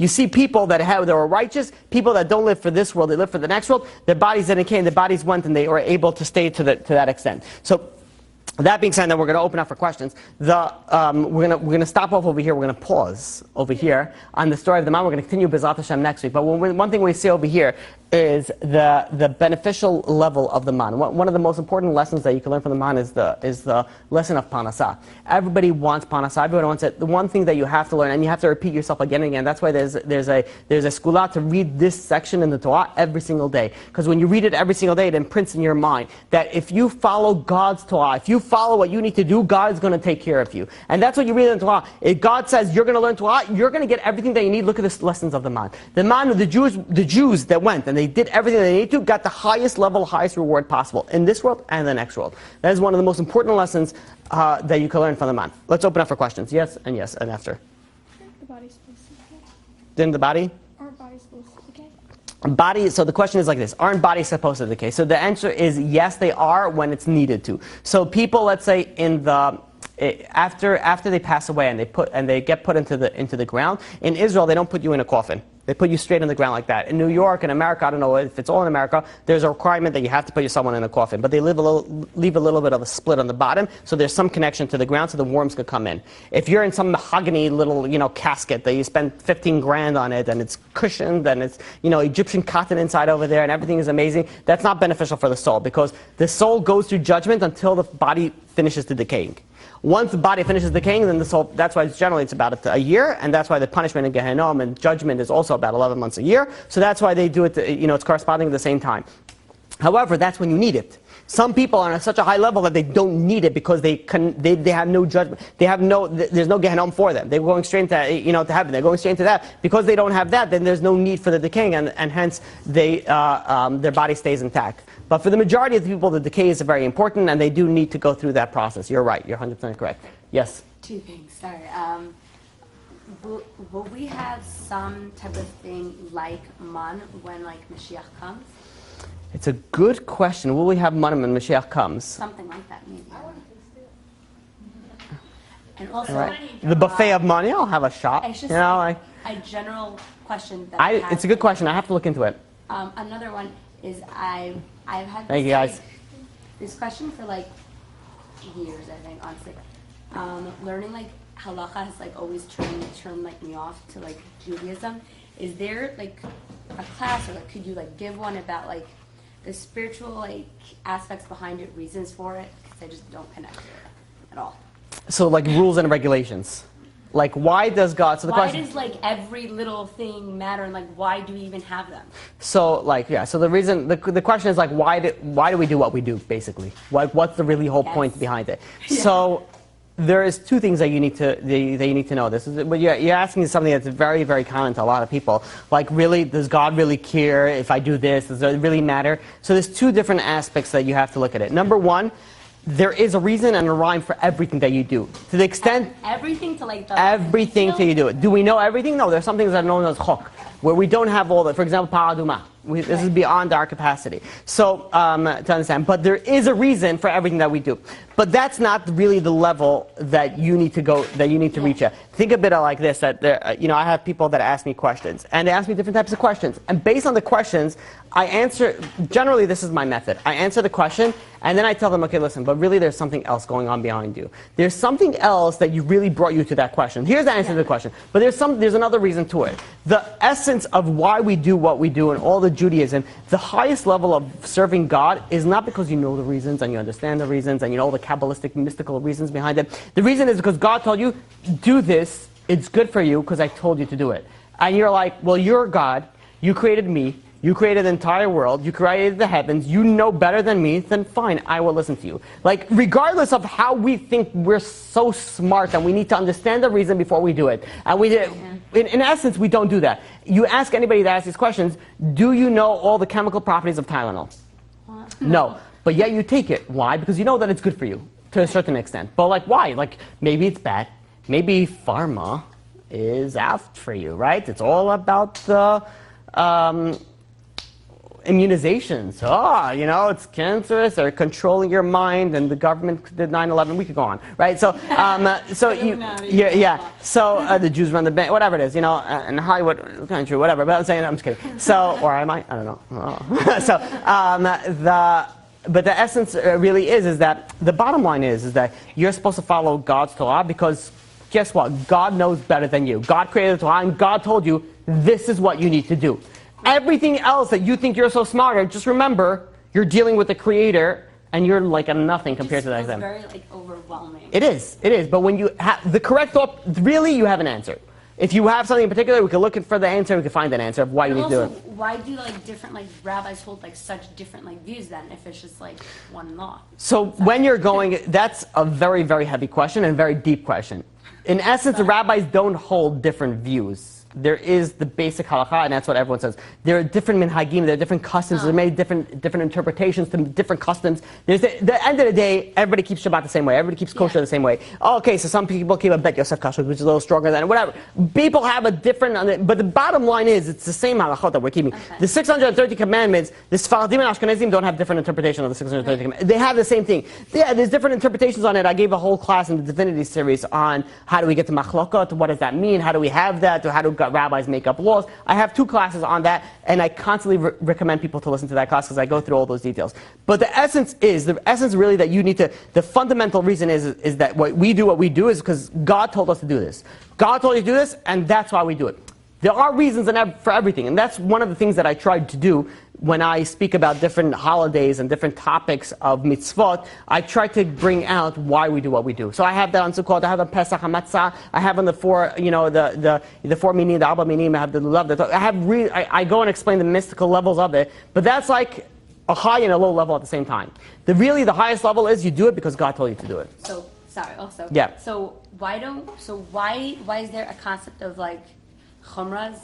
see people that were righteous, people that don't live for this world, they live for the next world. Their bodies didn't decay, and their bodies went, and they were able to stay to that extent. So that being said, then we're going to open up for questions. We're going to stop off over here. We're going to pause over here on the story of the man. We're going to continue B'ezrat Hashem next week. But one thing we see over here is the beneficial level of the man. One of the most important lessons that you can learn from the man is the lesson of Parnassah. Everybody wants Parnassah. Everybody wants it. The one thing that you have to learn, and you have to repeat yourself again and again. That's why there's a skula to read this section in the Torah every single day. Because when you read it every single day, it imprints in your mind that if you follow God's Torah, if you follow what you need to do, God is going to take care of you. And that's what you read in the Torah. If God says you're going to learn Torah, you're going to get everything that you need. Look at the lessons of the man. The Jews that went and they did everything they needed to, got the highest level, highest reward possible in this world and the next world. That is one of the most important lessons that you can learn from the man. Let's open up for questions. Yes, and after. The body's supposed to decay. Then the body? Aren't bodies supposed to decay? Body, so the question is like this: aren't bodies supposed to decay? So the answer is yes, they are when it's needed to. So people, let's say in the after they pass away and they get put into the ground, in Israel they don't put you in a coffin. They put you straight in the ground like that. In New York and America, I don't know if it's all in America, there's a requirement that you have to put someone in a coffin. But they leave a little bit of a split on the bottom, so there's some connection to the ground so the worms could come in. If you're in some mahogany little, casket that you spend 15 grand on it and it's cushioned and it's, Egyptian cotton inside over there and everything is amazing, that's not beneficial for the soul because the soul goes through judgment until the body finishes the decaying. Once the body finishes decaying, then the soul, that's why it's about a year, and that's why the punishment in Gehenom and judgment is also about 11 months a year. So that's why they do it, it's corresponding at the same time. However, that's when you need it. Some people are at such a high level that they don't need it because they have no judgment. There's no Gehenom for them. They're going straight into, to heaven. They're going straight into that. Because they don't have that, then there's no need for the decaying, and hence their body stays intact. But for the majority of the people, the decay is very important, and they do need to go through that process. You're right. You're 100% correct. Yes? Two things. Sorry. Will we have some type of thing like man when Mashiach comes? It's a good question. Will we have manna when Mashiach comes? Something like that, maybe. And also, right. The buffet of money. I'll have a shot. It's just a general question. That it's a good question. I have to look into it. Another one is I've had Thank you guys. This question for years, I think, honestly. Learning halacha has always turned me off to Judaism. Is there a class or could you give one about the spiritual aspects behind it, reasons for it? Because I just don't connect to it at all. So rules and regulations. Why does God? So the why question. Does every little thing matter, and why do we even have them? So So the reason, the question is why do we do what we do basically? What's the really whole point behind it? Yeah. So there is two things that you need to know. This is what you're asking is something that's very, very common to a lot of people. Really, does God really care if I do this? Does it really matter? So there's two different aspects that you have to look at it. Number one, there is a reason and a rhyme for everything that you do. To the extent... Everything to everything till you do it. Do we know everything? No, there's some things that are known as chok, where we don't have all that. For example, paraduma. This is beyond our capacity. So, to understand. But there is a reason for everything that we do. But that's not really the level that you need to go, that you need to reach at. Think of it like this, that I have people that ask me questions, and they ask me different types of questions. And based on the questions, I answer, generally this is my method. I answer the question, and then I tell them, okay, listen, but really there's something else going on behind you. There's something else that really brought you to that question. Here's the answer to the question. But there's another reason to it. The essence of why we do what we do and all the Judaism, the highest level of serving God is not because you know the reasons and you understand the reasons and you know the Kabbalistic, mystical reasons behind it. The reason is because God told you, do this, it's good for you because I told you to do it. And you're like, well, you're God, you created me, you created the entire world, you created the heavens, you know better than me, then fine, I will listen to you. Regardless of how we think we're so smart and we need to understand the reason before we do it. And in essence, we don't do that. You ask anybody that asks these questions, do you know all the chemical properties of Tylenol? No. But yet you take it. Why? Because you know that it's good for you, to a certain extent. But why? Maybe it's bad. Maybe pharma is out for you, right? It's all about the... immunizations. It's cancerous or controlling your mind, and the government did 9/11. We could go on, right? So, the Jews run the bank, whatever it is, in Hollywood country, whatever. But I'm just kidding. So, or am I? I don't know. But the essence really is that the bottom line is that you're supposed to follow God's Torah because guess what? God knows better than you. God created the Torah, and God told you this is what you need to do. Everything else that you think you're so smart at, just remember, you're dealing with the Creator, and you're like a nothing compared to that exam. It's very overwhelming. It is. But when you have the correct thought, really, you have an answer. If you have something in particular, we can look for the answer. We can find an answer of why you need to do it. Why do different rabbis hold such different views then? If it's just one law. So when you're going, that's a very, very heavy question and a very deep question. In essence, the rabbis don't hold different views. There is the basic halakha, and that's what everyone says. There are different minhagim, there are different customs, there are many different interpretations to different customs. There's the end of the day, everybody keeps Shabbat the same way, everybody keeps kosher the same way. Oh, okay, so some people keep a Bet Yosef kashrut, which is a little stronger than whatever. People have a different, but the bottom line is, it's the same halachot that we're keeping. Okay. The 630 commandments, the Sfaradim and Ashkenazim don't have different interpretation of the 630 commandments. They have the same thing. Yeah, there's different interpretations on it. I gave a whole class in the Divinity series on how do we get to machlokot, what does that mean, how do we have that, how do rabbis make up laws. I have 2 classes on that, and I constantly recommend people to listen to that class because I go through all those details. But the essence really that you need to, the fundamental reason is that what we do is because God told us to do this. God told you to do this, and that's why we do it. There are reasons for everything, and that's one of the things that I tried to do when I speak about different holidays and different topics of mitzvot. I try to bring out why we do what we do. So I have that on Sukkot, I have on Pesach, Hamatzah, I have on the 4, the 4 meaning, the Abba meaning, I have the love. I go and explain the mystical levels of it, but that's like a high and a low level at the same time. The highest level is you do it because God told you to do it. So, sorry, also. Yeah. So why is there a concept of chumras?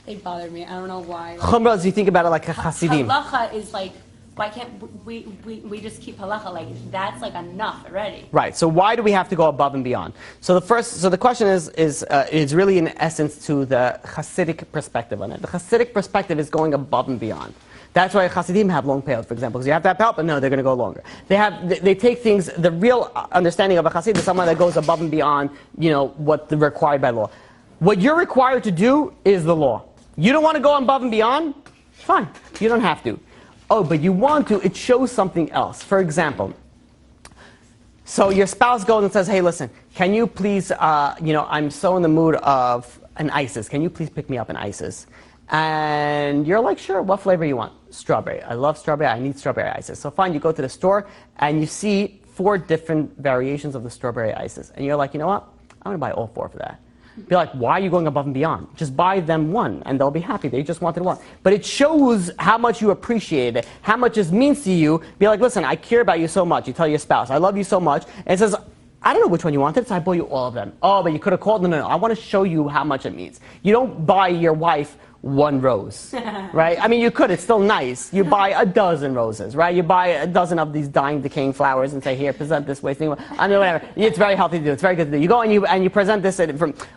They bother me. I don't know why. Chumras, you think about it like a Hasidim. Halacha is why can't we just keep halacha? That's enough already. Right. So why do we have to go above and beyond? So the question is really in essence to the Hasidic perspective on it. The Hasidic perspective is going above and beyond. That's why Hasidim have long payot, for example, because you have to have payot, but no, they're going to go longer. They take things. The real understanding of a Hasid is someone that goes above and beyond, what the required by law. What you're required to do is the law. You don't want to go above and beyond? Fine. You don't have to. Oh, but you want to, it shows something else. For example, so your spouse goes and says, hey, listen, can you please, I'm so in the mood of an ISIS. Can you please pick me up an ISIS? And you're like, sure, what flavor you want? Strawberry. I love strawberry. I need strawberry ISIS. So fine, you go to the store and you see 4 different variations of the strawberry ISIS. And you're like, you know what? I'm going to buy all 4 for that. Be like, why are you going above and beyond? Just buy them one, and they'll be happy. They just wanted one. But it shows how much you appreciate it, how much this means to you. Be like, listen, I care about you so much. You tell your spouse, I love you so much. And it says, I don't know which one you wanted, so I bought you all of them. Oh, but you could have called. No. I want to show you how much it means. You don't buy your wife 1 rose, right? I mean, you could. It's still nice. You buy a dozen roses, right? You buy a dozen of these dying, decaying flowers and say, here, present this way. I mean, whatever. It's very healthy to do. It's very good to do. You go and you present this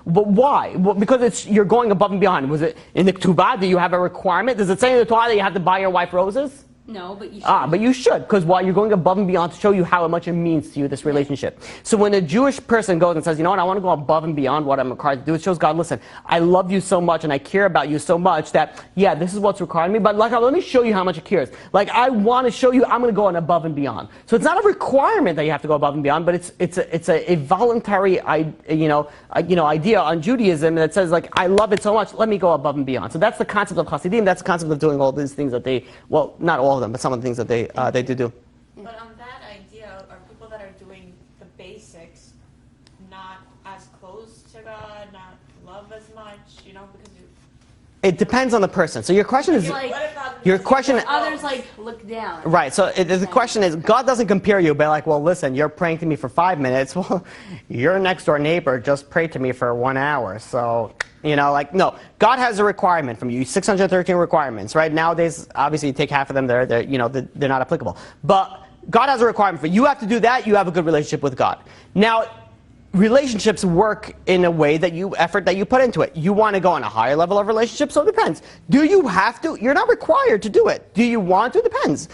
but why? Well, because you're going above and beyond. Was it in the Ketubah? Do you have a requirement? Does it say in the Torah that you have to buy your wife roses? No, but you should. But you should, because why? You're going above and beyond to show you how much it means to you, this relationship. So when a Jewish person goes and says, you know what, I want to go above and beyond what I'm required to do, it shows God, listen, I love you so much and I care about you so much that, yeah, this is what's required of me, but let me show you how much it cares. I want to show you I'm going to go on above and beyond. So it's not a requirement that you have to go above and beyond, but it's a voluntary idea on Judaism that says, I love it so much, let me go above and beyond. So that's the concept of Hasidim, that's the concept of doing all these things that not all of them, but some of the things that they do. But on that idea, are people that are doing the basics not as close to God, not love as much, because it depends on the person. So your question is, others look down. Right. So the question is, God doesn't compare you by well, listen, you're praying to me for 5 minutes. Well, your next door neighbor just prayed to me for 1 hour. So no. God has a requirement from you. 613 requirements. Right. Nowadays, obviously, you take half of them. They're not applicable. But God has a requirement for you. You have to do that. You have a good relationship with God. Now, relationships work in a way that effort that you put into it. You want to go on a higher level of relationship, so it depends. Do you have to? You're not required to do it. Do you want to? Depends.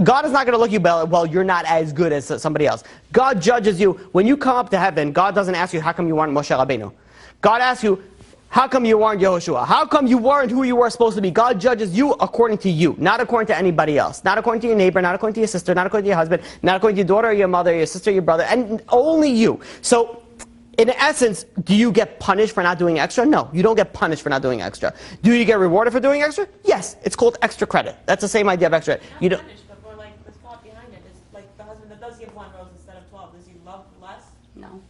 God is not going to look at you, well, you're not as good as somebody else. God judges you. When you come up to heaven, God doesn't ask you, how come you aren't Moshe Rabbeinu? God asks you, how come you weren't Yehoshua? How come you weren't who you were supposed to be? God judges you according to you, not according to anybody else. Not according to your neighbor, not according to your sister, not according to your husband, not according to your daughter, or your mother, your sister, your brother, and only you. So In essence, do you get punished for not doing extra? No, you don't get punished for not doing extra. Do you get rewarded for doing extra? Yes, it's called extra credit. That's the same idea of extra. Not You don't. punished, but more like the thought behind it is like the husband that does give 1 rose instead of 12. Does he love less? No.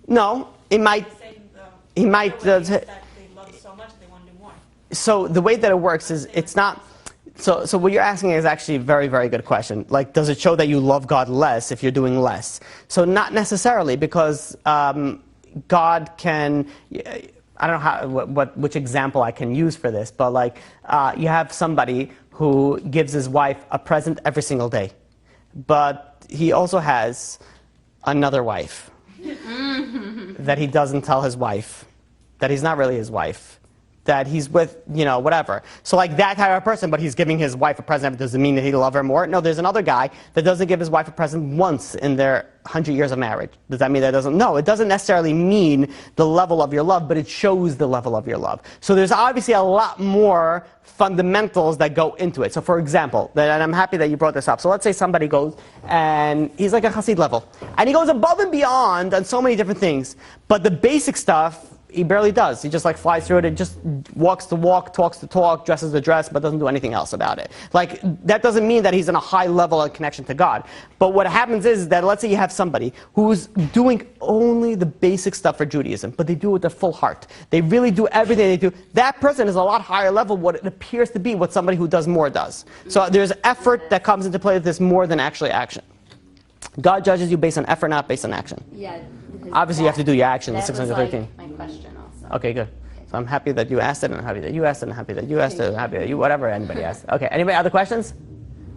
No, it might. The same, He might. the way is that they love so much they want to do more. So the way that it works is it's not. So what you're asking is actually a very, very good question. Like, does it show that you love God less if you're doing less? So not necessarily, because God can. I don't know how which example I can use for this, but like you have somebody who gives his wife a present every single day, but he also has another wife that he doesn't tell his wife, that he's not really his wife, that he's with, whatever. So like that type of person, but he's giving his wife a present. Does it mean that he love her more? No, there's another guy that doesn't give his wife a present once in their 100 years of marriage. Does that mean that doesn't? No, it doesn't necessarily mean the level of your love, but it shows the level of your love. So there's obviously a lot more fundamentals that go into it. So for example, and I'm happy that you brought this up. So let's say somebody goes and he's like a Hasid level, and he goes above and beyond on so many different things, but the basic stuff he barely does. He just like flies through it and just walks the walk, talks the talk, dresses the dress, but doesn't do anything else about it. Like, that doesn't mean that he's in a high level of connection to God. But what happens is that, let's say you have somebody who's doing only the basic stuff for Judaism, but they do it with their full heart. They really do everything they do. That person is a lot higher level what it appears to be what somebody who does more does. So there's effort that comes into play with this more than actually action. God judges you based on effort, not based on action. Yeah. Obviously, you have to do your action, the That was 613. like my question also. Okay, good. So I'm happy that you asked it, and I'm happy that you asked it, and I'm happy that you asked it, and I'm happy that you, whatever anybody asked. Okay, anybody, other questions?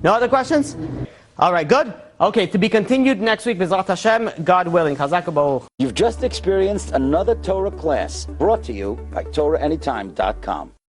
No other questions? All right, good. Okay, to be continued next week, B'ezrat Hashem, God willing. Chazak u'baruch. You've just experienced another Torah class brought to you by TorahAnytime.com.